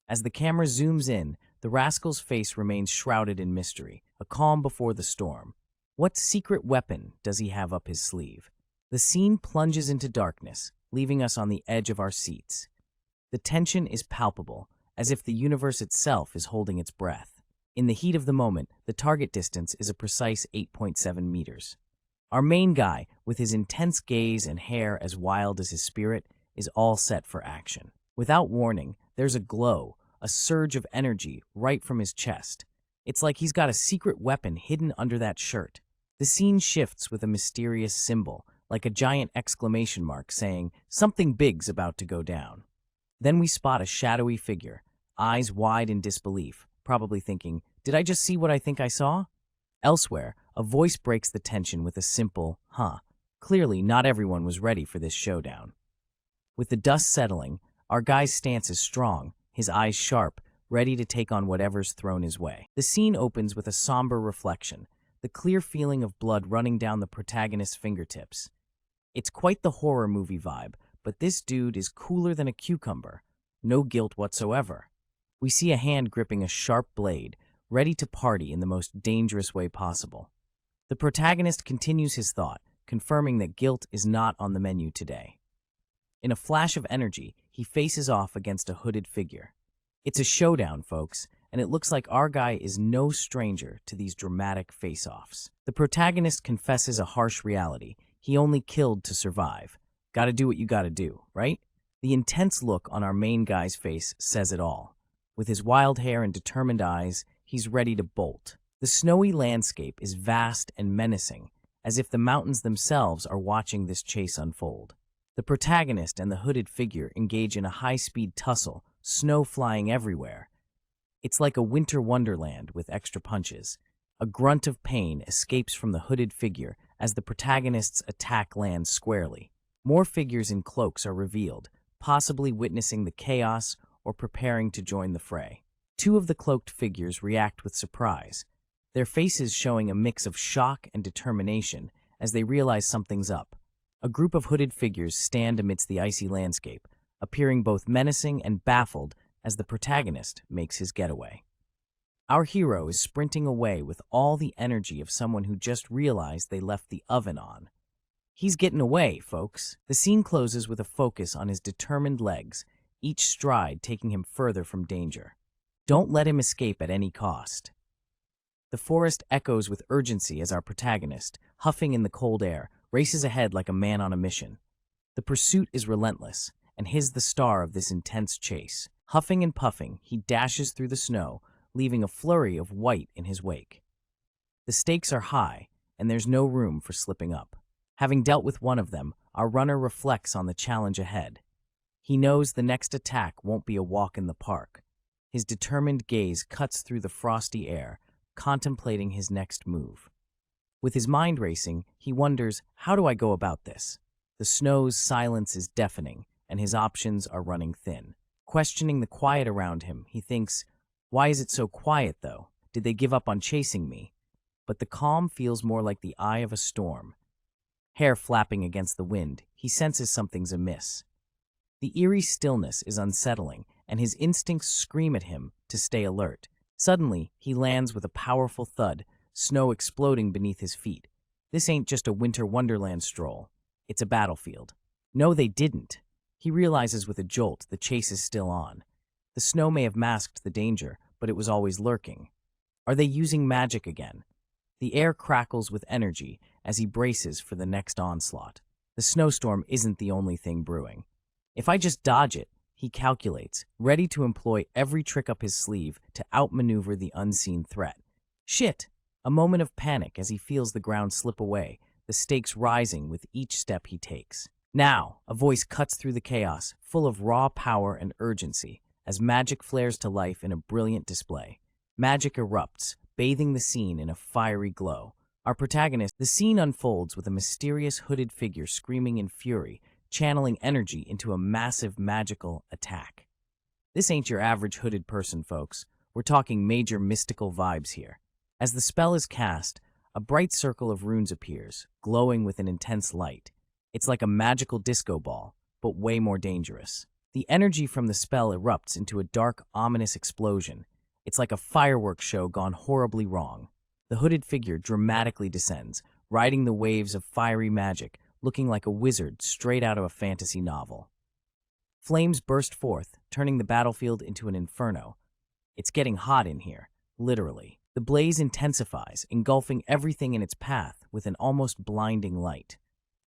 As the camera zooms in, the rascal's face remains shrouded in mystery, a calm before the storm. What secret weapon does he have up his sleeve? The scene plunges into darkness, leaving us on the edge of our seats. The tension is palpable, as if the universe itself is holding its breath. In the heat of the moment, the target distance is a precise 8.7 meters. Our main guy, with his intense gaze and hair as wild as his spirit, is all set for action. Without warning, there's a glow, a surge of energy right from his chest. It's like he's got a secret weapon hidden under that shirt. The scene shifts with a mysterious symbol, like a giant exclamation mark saying, "Something big's about to go down." Then we spot a shadowy figure, eyes wide in disbelief, probably thinking, "Did I just see what I think I saw?" Elsewhere, a voice breaks the tension with a simple, "Huh." Clearly, not everyone was ready for this showdown. With the dust settling, our guy's stance is strong, his eyes sharp, ready to take on whatever's thrown his way. The scene opens with a somber reflection, the clear feeling of blood running down the protagonist's fingertips. It's quite the horror movie vibe, but this dude is cooler than a cucumber, no guilt whatsoever. We see a hand gripping a sharp blade, ready to party in the most dangerous way possible. The protagonist continues his thought, confirming that guilt is not on the menu today. In a flash of energy, he faces off against a hooded figure. It's a showdown, folks, and it looks like our guy is no stranger to these dramatic face-offs. The protagonist confesses a harsh reality. He only killed to survive. Gotta do what you gotta do, right? The intense look on our main guy's face says it all. With his wild hair and determined eyes, he's ready to bolt. The snowy landscape is vast and menacing, as if the mountains themselves are watching this chase unfold. The protagonist and the hooded figure engage in a high-speed tussle, snow flying everywhere. It's like a winter wonderland with extra punches. A grunt of pain escapes from the hooded figure as the protagonist's attack lands squarely. More figures in cloaks are revealed, possibly witnessing the chaos or preparing to join the fray. Two of the cloaked figures react with surprise, their faces showing a mix of shock and determination as they realize something's up. A group of hooded figures stand amidst the icy landscape, appearing both menacing and baffled as the protagonist makes his getaway. Our hero is sprinting away with all the energy of someone who just realized they left the oven on. He's getting away, folks. The scene closes with a focus on his determined legs, each stride taking him further from danger. Don't let him escape at any cost. The forest echoes with urgency as our protagonist, huffing in the cold air, races ahead like a man on a mission. The pursuit is relentless, and he's the star of this intense chase. Huffing and puffing, he dashes through the snow, leaving a flurry of white in his wake. The stakes are high, and there's no room for slipping up. Having dealt with one of them, our runner reflects on the challenge ahead. He knows the next attack won't be a walk in the park. His determined gaze cuts through the frosty air, contemplating his next move. With his mind racing, he wonders, how do I go about this? The snow's silence is deafening, and his options are running thin. Questioning the quiet around him, he thinks, why is it so quiet, though? Did they give up on chasing me? But the calm feels more like the eye of a storm. Hair flapping against the wind, he senses something's amiss. The eerie stillness is unsettling, and his instincts scream at him to stay alert. Suddenly, he lands with a powerful thud, snow exploding beneath his feet. This ain't just a winter wonderland stroll. It's a battlefield. No, they didn't. He realizes with a jolt the chase is still on. The snow may have masked the danger, but it was always lurking. Are they using magic again? The air crackles with energy as he braces for the next onslaught. The snowstorm isn't the only thing brewing. If I just dodge it, he calculates, ready to employ every trick up his sleeve to outmaneuver the unseen threat. Shit! A moment of panic as he feels the ground slip away, the stakes rising with each step he takes. Now, a voice cuts through the chaos, full of raw power and urgency, as magic flares to life in a brilliant display. Magic erupts, bathing the scene in a fiery glow. Our protagonist, the scene unfolds with a mysterious hooded figure screaming in fury, channeling energy into a massive magical attack. This ain't your average hooded person, folks. We're talking major mystical vibes here. As the spell is cast, a bright circle of runes appears, glowing with an intense light. It's like a magical disco ball, but way more dangerous. The energy from the spell erupts into a dark, ominous explosion. It's like a fireworks show gone horribly wrong. The hooded figure dramatically descends, riding the waves of fiery magic, looking like a wizard straight out of a fantasy novel. Flames burst forth, turning the battlefield into an inferno. It's getting hot in here, literally. The blaze intensifies, engulfing everything in its path with an almost blinding light.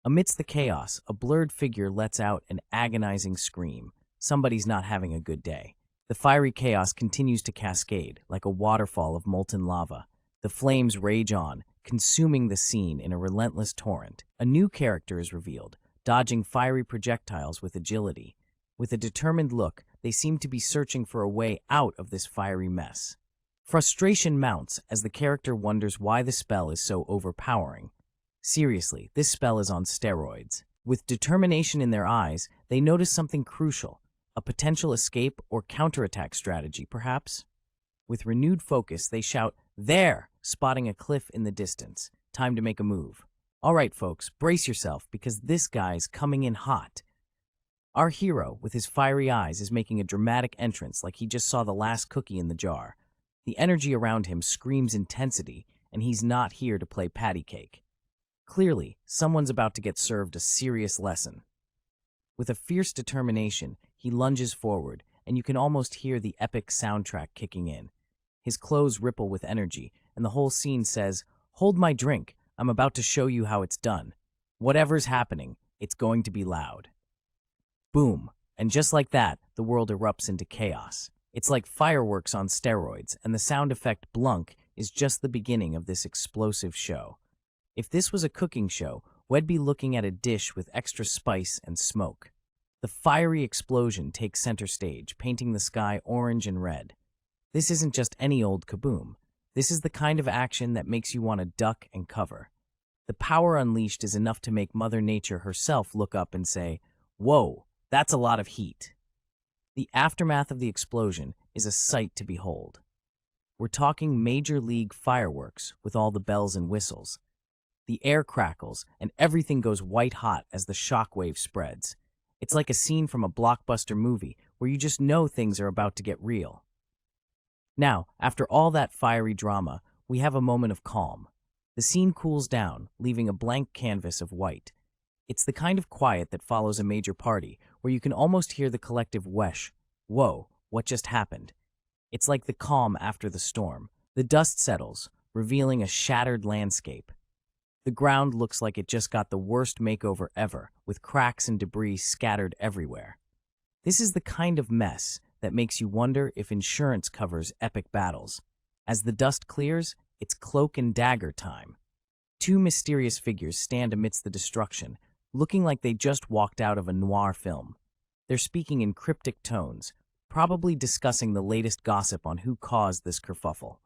Amidst the chaos, a blurred figure lets out an agonizing scream. Somebody's not having a good day. The fiery chaos continues to cascade, like a waterfall of molten lava. The flames rage on, consuming the scene in a relentless torrent. A new character is revealed, dodging fiery projectiles with agility. With a determined look, they seem to be searching for a way out of this fiery mess. Frustration mounts as the character wonders why the spell is so overpowering. Seriously, this spell is on steroids. With determination in their eyes, they notice something crucial, a potential escape or counterattack strategy, perhaps? With renewed focus, they shout, "There!" spotting a cliff in the distance. Time to make a move. All right, folks, brace yourself because this guy's coming in hot. Our hero, with his fiery eyes, is making a dramatic entrance like he just saw the last cookie in the jar. The energy around him screams intensity, and he's not here to play patty cake. Clearly, someone's about to get served a serious lesson. With a fierce determination, he lunges forward, and you can almost hear the epic soundtrack kicking in. His clothes ripple with energy, and the whole scene says, "Hold my drink, I'm about to show you how it's done. Whatever's happening, it's going to be loud." Boom. And just like that, the world erupts into chaos. It's like fireworks on steroids, and the sound effect blunk is just the beginning of this explosive show. If this was a cooking show, we'd be looking at a dish with extra spice and smoke. The fiery explosion takes center stage, painting the sky orange and red. This isn't just any old kaboom. This is the kind of action that makes you want to duck and cover. The power unleashed is enough to make Mother Nature herself look up and say, "Whoa, that's a lot of heat." The aftermath of the explosion is a sight to behold. We're talking major league fireworks with all the bells and whistles. The air crackles and everything goes white hot as the shockwave spreads. It's like a scene from a blockbuster movie where you just know things are about to get real. Now, after all that fiery drama, we have a moment of calm. The scene cools down, leaving a blank canvas of white. It's the kind of quiet that follows a major party, where you can almost hear the collective whesh. Whoa, what just happened? It's like the calm after the storm. The dust settles, revealing a shattered landscape. The ground looks like it just got the worst makeover ever, with cracks and debris scattered everywhere. This is the kind of mess that makes you wonder if insurance covers epic battles. As the dust clears, it's cloak and dagger time. Two mysterious figures stand amidst the destruction, looking like they just walked out of a noir film. They're speaking in cryptic tones, probably discussing the latest gossip on who caused this kerfuffle.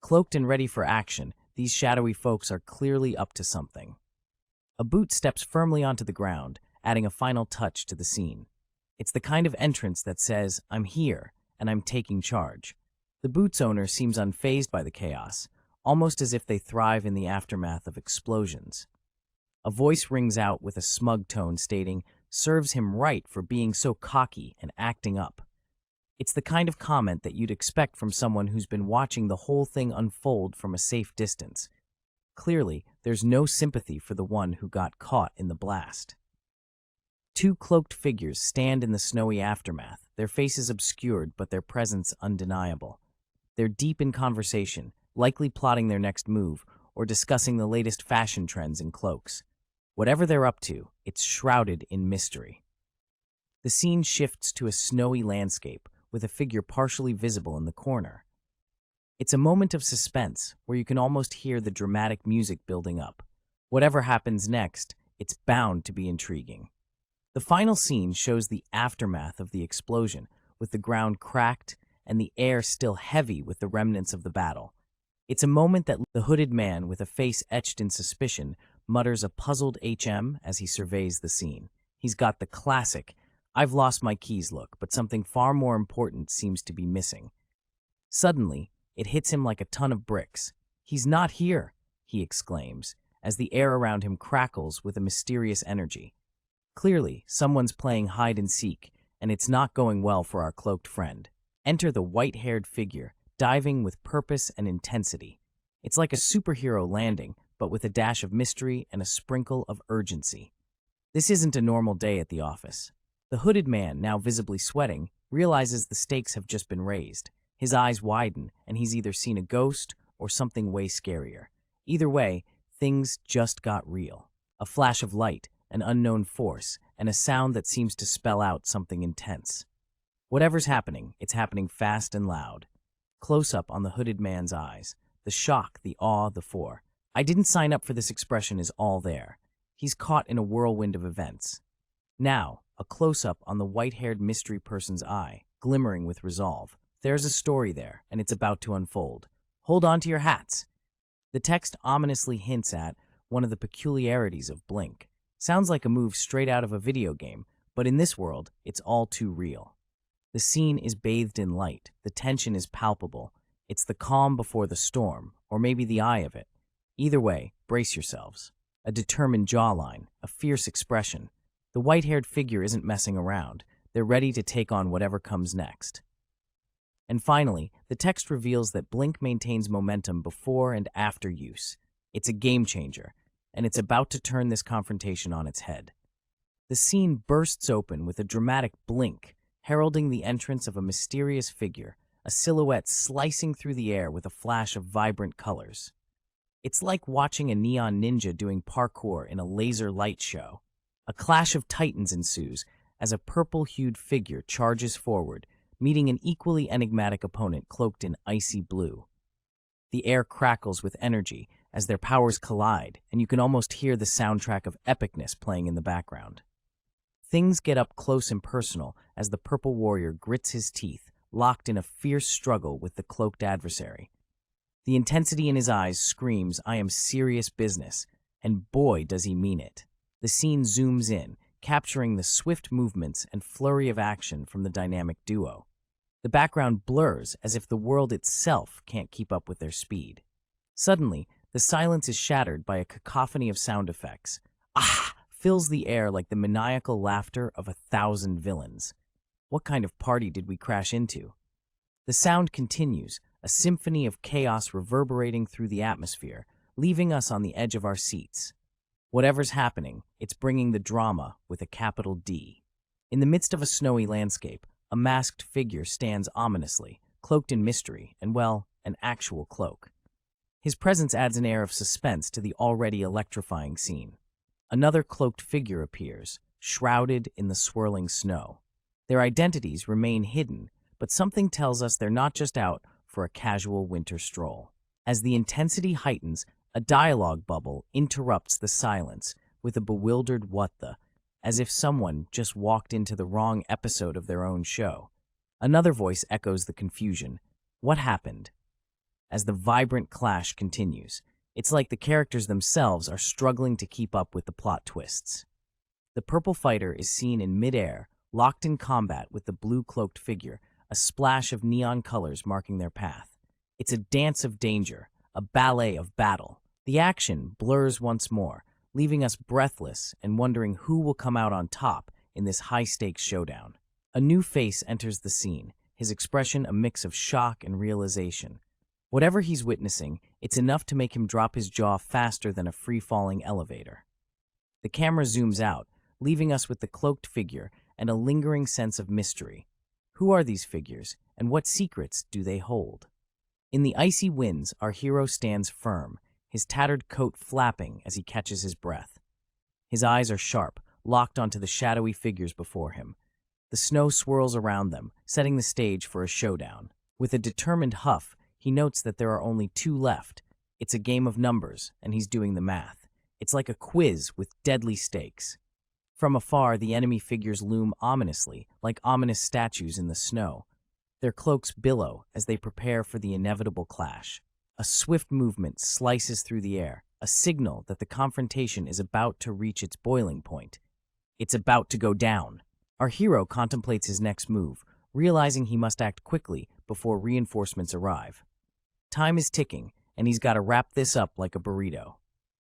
Cloaked and ready for action, these shadowy folks are clearly up to something. A boot steps firmly onto the ground, adding a final touch to the scene. It's the kind of entrance that says, "I'm here, and I'm taking charge." The boot's owner seems unfazed by the chaos, almost as if they thrive in the aftermath of explosions. A voice rings out with a smug tone stating, "Serves him right for being so cocky and acting up." It's the kind of comment that you'd expect from someone who's been watching the whole thing unfold from a safe distance. Clearly, there's no sympathy for the one who got caught in the blast. Two cloaked figures stand in the snowy aftermath, their faces obscured but their presence undeniable. They're deep in conversation, likely plotting their next move or discussing the latest fashion trends in cloaks. Whatever they're up to, it's shrouded in mystery. The scene shifts to a snowy landscape, with a figure partially visible in the corner. It's a moment of suspense, where you can almost hear the dramatic music building up. Whatever happens next, it's bound to be intriguing. The final scene shows the aftermath of the explosion, with the ground cracked and the air still heavy with the remnants of the battle. It's a moment that the hooded man, with a face etched in suspicion, mutters a puzzled HM as he surveys the scene. He's got the classic, "I've lost my keys" look, but something far more important seems to be missing. Suddenly, it hits him like a ton of bricks. "He's not here," he exclaims, as the air around him crackles with a mysterious energy. Clearly, someone's playing hide and seek, and it's not going well for our cloaked friend. Enter the white-haired figure, diving with purpose and intensity. It's like a superhero landing, but with a dash of mystery and a sprinkle of urgency. This isn't a normal day at the office. The hooded man, now visibly sweating, realizes the stakes have just been raised. His eyes widen, and he's either seen a ghost or something way scarier. Either way, things just got real. A flash of light, an unknown force, and a sound that seems to spell out something intense. Whatever's happening, it's happening fast and loud. Close up on the hooded man's eyes. The shock, the awe, the "I didn't sign up for this" expression is all there. He's caught in a whirlwind of events. Now, a close-up on the white-haired mystery person's eye, glimmering with resolve. There's a story there, and it's about to unfold. Hold on to your hats. The text ominously hints at one of the peculiarities of Blink. Sounds like a move straight out of a video game, but in this world, it's all too real. The scene is bathed in light, the tension is palpable. It's the calm before the storm, or maybe the eye of it. Either way, brace yourselves. A determined jawline, a fierce expression. The white-haired figure isn't messing around. They're ready to take on whatever comes next. And finally, the text reveals that Blink maintains momentum before and after use. It's a game changer, and it's about to turn this confrontation on its head. The scene bursts open with a dramatic blink, heralding the entrance of a mysterious figure, a silhouette slicing through the air with a flash of vibrant colors. It's like watching a neon ninja doing parkour in a laser light show. A clash of titans ensues as a purple-hued figure charges forward, meeting an equally enigmatic opponent cloaked in icy blue. The air crackles with energy as their powers collide, and you can almost hear the soundtrack of epicness playing in the background. Things get up close and personal as the purple warrior grits his teeth, locked in a fierce struggle with the cloaked adversary. The intensity in his eyes screams, "I am serious business," and boy does he mean it. The scene zooms in, capturing the swift movements and flurry of action from the dynamic duo. The background blurs as if the world itself can't keep up with their speed. Suddenly, the silence is shattered by a cacophony of sound effects. Ah! Fills the air like the maniacal laughter of 1,000 villains. What kind of party did we crash into? The sound continues, a symphony of chaos reverberating through the atmosphere, leaving us on the edge of our seats. Whatever's happening, it's bringing the drama with a capital D. In the midst of a snowy landscape, a masked figure stands ominously, cloaked in mystery and, well, an actual cloak. His presence adds an air of suspense to the already electrifying scene. Another cloaked figure appears, shrouded in the swirling snow. Their identities remain hidden, but something tells us they're not just out for a casual winter stroll. As the intensity heightens, a dialogue bubble interrupts the silence with a bewildered "what the," as if someone just walked into the wrong episode of their own show. Another voice echoes the confusion. "What happened?" As the vibrant clash continues, it's like the characters themselves are struggling to keep up with the plot twists. The purple fighter is seen in midair, locked in combat with the blue-cloaked figure, a splash of neon colors marking their path. It's a dance of danger, a ballet of battle. The action blurs once more, leaving us breathless and wondering who will come out on top in this high-stakes showdown. A new face enters the scene, his expression a mix of shock and realization. Whatever he's witnessing, it's enough to make him drop his jaw faster than a free-falling elevator. The camera zooms out, leaving us with the cloaked figure and a lingering sense of mystery. Who are these figures, and what secrets do they hold? In the icy winds, our hero stands firm, his tattered coat flapping as he catches his breath. His eyes are sharp, locked onto the shadowy figures before him. The snow swirls around them, setting the stage for a showdown. With a determined huff, he notes that there are only 2 left. It's a game of numbers, and he's doing the math. It's like a quiz with deadly stakes. From afar, the enemy figures loom ominously, like ominous statues in the snow. Their cloaks billow as they prepare for the inevitable clash. A swift movement slices through the air, a signal that the confrontation is about to reach its boiling point. It's about to go down. Our hero contemplates his next move, realizing he must act quickly before reinforcements arrive. Time is ticking, and he's got to wrap this up like a burrito.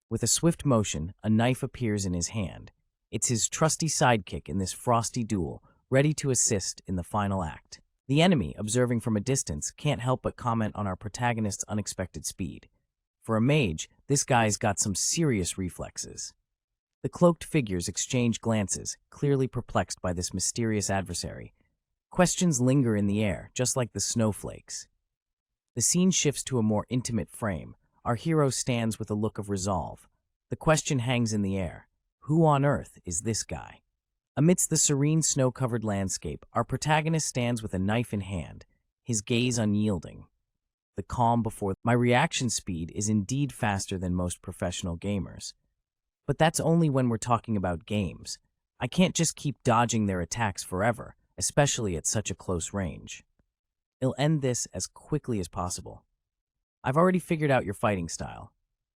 With a swift motion, a knife appears in his hand. It's his trusty sidekick in this frosty duel, ready to assist in the final act. The enemy, observing from a distance, can't help but comment on our protagonist's unexpected speed. For a mage, this guy's got some serious reflexes. The cloaked figures exchange glances, clearly perplexed by this mysterious adversary. Questions linger in the air, just like the snowflakes. The scene shifts to a more intimate frame. Our hero stands with a look of resolve. The question hangs in the air. Who on earth is this guy? Amidst the serene snow-covered landscape, our protagonist stands with a knife in hand, his gaze unyielding. The calm before my reaction speed is indeed faster than most professional gamers. But that's only when we're talking about games. I can't just keep dodging their attacks forever, especially at such a close range. I'll end this as quickly as possible. I've already figured out your fighting style.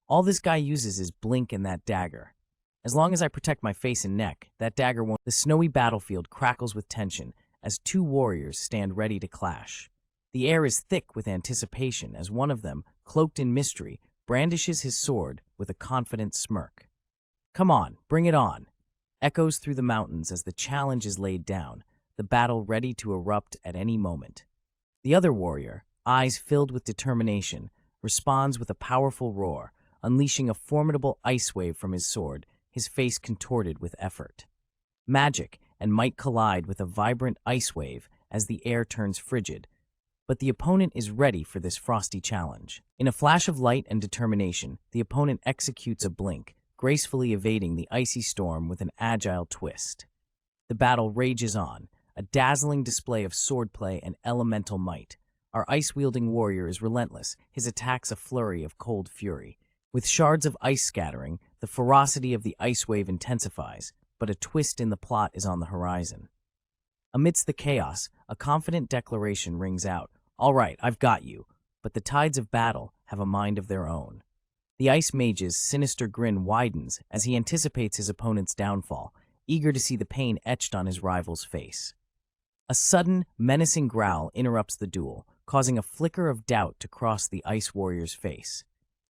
All this guy uses is blink and that dagger. As long as I protect my face and neck, that dagger won't. The snowy battlefield crackles with tension as 2 warriors stand ready to clash. The air is thick with anticipation as one of them, cloaked in mystery, brandishes his sword with a confident smirk. "Come on, bring it on," echoes through the mountains as the challenge is laid down, the battle ready to erupt at any moment. The other warrior, eyes filled with determination, responds with a powerful roar, unleashing a formidable ice wave from his sword, his face contorted with effort. Magic and might collide with a vibrant ice wave as the air turns frigid, But the opponent is ready for this frosty challenge. In a flash of light and determination, the opponent executes a blink, gracefully evading the icy storm with an agile twist. The battle rages on, a dazzling display of swordplay and elemental might. Our ice-wielding warrior is relentless, his attacks a flurry of cold fury. With shards of ice scattering, the ferocity of the ice wave intensifies, but a twist in the plot is on the horizon. Amidst the chaos, a confident declaration rings out, "All right, I've got you," but the tides of battle have a mind of their own. The ice mage's sinister grin widens as he anticipates his opponent's downfall, eager to see the pain etched on his rival's face. A sudden, menacing growl interrupts the duel, causing a flicker of doubt to cross the ice warrior's face.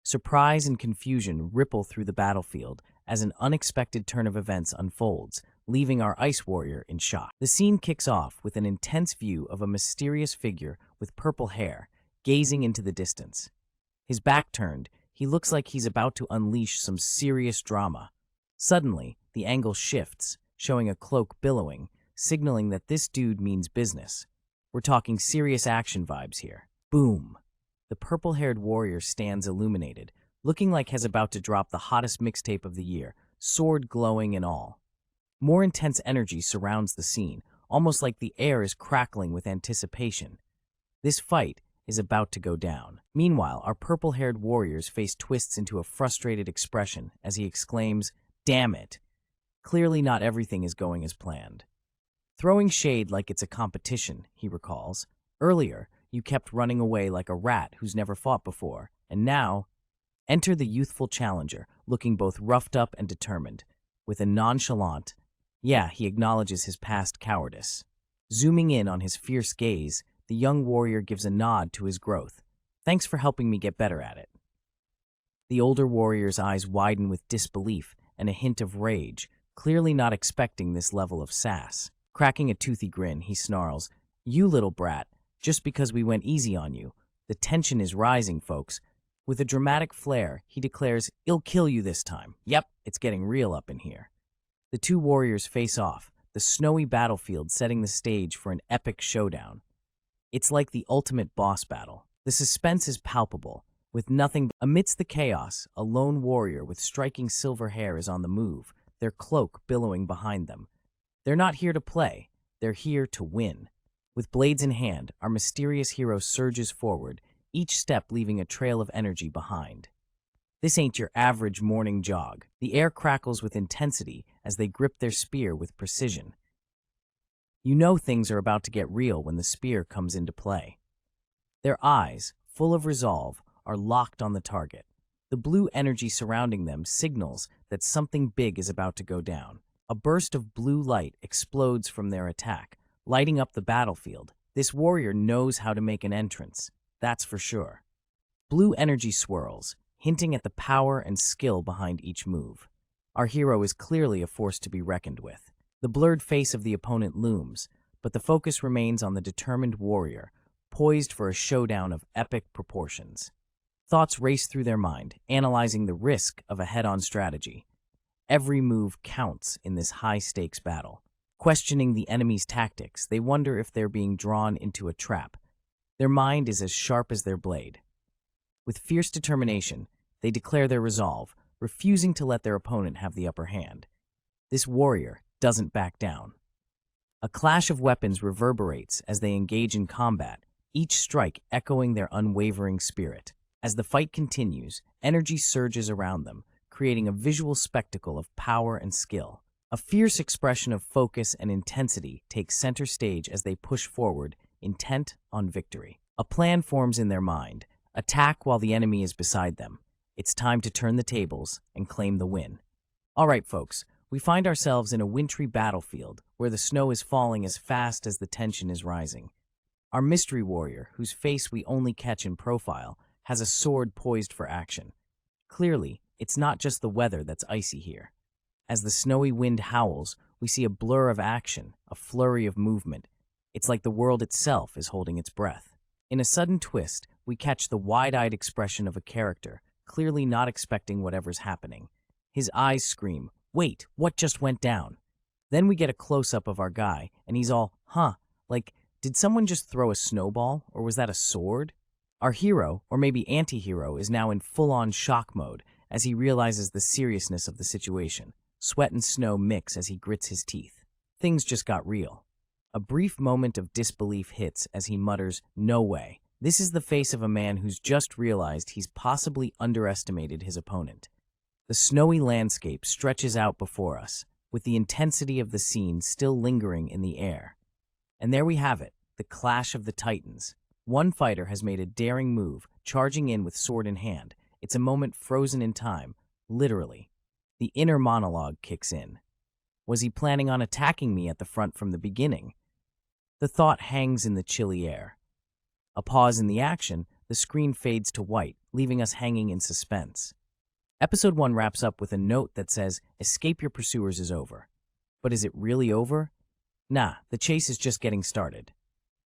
Surprise and confusion ripple through the battlefield as an unexpected turn of events unfolds, leaving our ice warrior in shock. The scene kicks off with an intense view of a mysterious figure with purple hair, gazing into the distance. His back turned, he looks like he's about to unleash some serious drama. Suddenly, the angle shifts, showing a cloak billowing, signaling that this dude means business. We're talking serious action vibes here. Boom! The purple-haired warrior stands illuminated, looking like he's about to drop the hottest mixtape of the year, sword glowing and all. More intense energy surrounds the scene, almost like the air is crackling with anticipation. This fight is about to go down. Meanwhile, our purple-haired warrior's face twists into a frustrated expression as he exclaims, "Damn it!" Clearly not everything is going as planned. Throwing shade like it's a competition, he recalls. Earlier, you kept running away like a rat who's never fought before, and now, enter the youthful challenger, looking both roughed up and determined. With a nonchalant, yeah, he acknowledges his past cowardice. Zooming in on his fierce gaze, the young warrior gives a nod to his growth. "Thanks for helping me get better at it." The older warrior's eyes widen with disbelief and a hint of rage, clearly not expecting this level of sass. Cracking a toothy grin, he snarls, "You little brat, just because we went easy on you. The tension is rising, folks." With a dramatic flair, he declares, "I'll kill you this time. Yep, it's getting real up in here." The two warriors face off, the snowy battlefield setting the stage for an epic showdown. It's like the ultimate boss battle. The suspense is palpable. With nothing amidst the chaos, a lone warrior with striking silver hair is on the move, their cloak billowing behind them. They're not here to play, they're here to win. With blades in hand, our mysterious hero surges forward, each step leaving a trail of energy behind. This ain't your average morning jog. The air crackles with intensity as they grip their spear with precision. You know things are about to get real when the spear comes into play. Their eyes, full of resolve, are locked on the target. The blue energy surrounding them signals that something big is about to go down. A burst of blue light explodes from their attack, lighting up the battlefield. This warrior knows how to make an entrance, that's for sure. Blue energy swirls, hinting at the power and skill behind each move. Our hero is clearly a force to be reckoned with. The blurred face of the opponent looms, but the focus remains on the determined warrior, poised for a showdown of epic proportions. Thoughts race through their mind, analyzing the risk of a head-on strategy. Every move counts in this high-stakes battle. Questioning the enemy's tactics, they wonder if they're being drawn into a trap. Their mind is as sharp as their blade. With fierce determination, they declare their resolve, refusing to let their opponent have the upper hand. This warrior doesn't back down. A clash of weapons reverberates as they engage in combat, each strike echoing their unwavering spirit. As the fight continues, energy surges around them, creating a visual spectacle of power and skill. A fierce expression of focus and intensity takes center stage as they push forward, intent on victory. A plan forms in their mind: attack while the enemy is beside them. It's time to turn the tables and claim the win. All right, folks, we find ourselves in a wintry battlefield where the snow is falling as fast as the tension is rising. Our mystery warrior, whose face we only catch in profile, has a sword poised for action. Clearly, it's not just the weather that's icy here. As the snowy wind howls, we see a blur of action, a flurry of movement. It's like the world itself is holding its breath. In a sudden twist, we catch the wide-eyed expression of a character, clearly not expecting whatever's happening. His eyes scream, "Wait, what just went down?" Then we get a close-up of our guy, and he's all, like, Did someone just throw a snowball, or was that a sword? Our hero, or maybe anti-hero, is now in full-on shock mode as he realizes the seriousness of the situation. Sweat and snow mix as he grits his teeth. Things just got real. A brief moment of disbelief hits as he mutters, "No way." This is the face of a man who's just realized he's possibly underestimated his opponent. The snowy landscape stretches out before us, with the intensity of the scene still lingering in the air. And there we have it, the clash of the titans. One fighter has made a daring move, charging in with sword in hand. It's a moment frozen in time, literally. The inner monologue kicks in. Was he planning on attacking me at the front from the beginning? The thought hangs in the chilly air. A pause in the action, the screen fades to white, leaving us hanging in suspense. Episode 1 wraps up with a note that says, "Escape your pursuers is over." But is it really over? Nah, the chase is just getting started.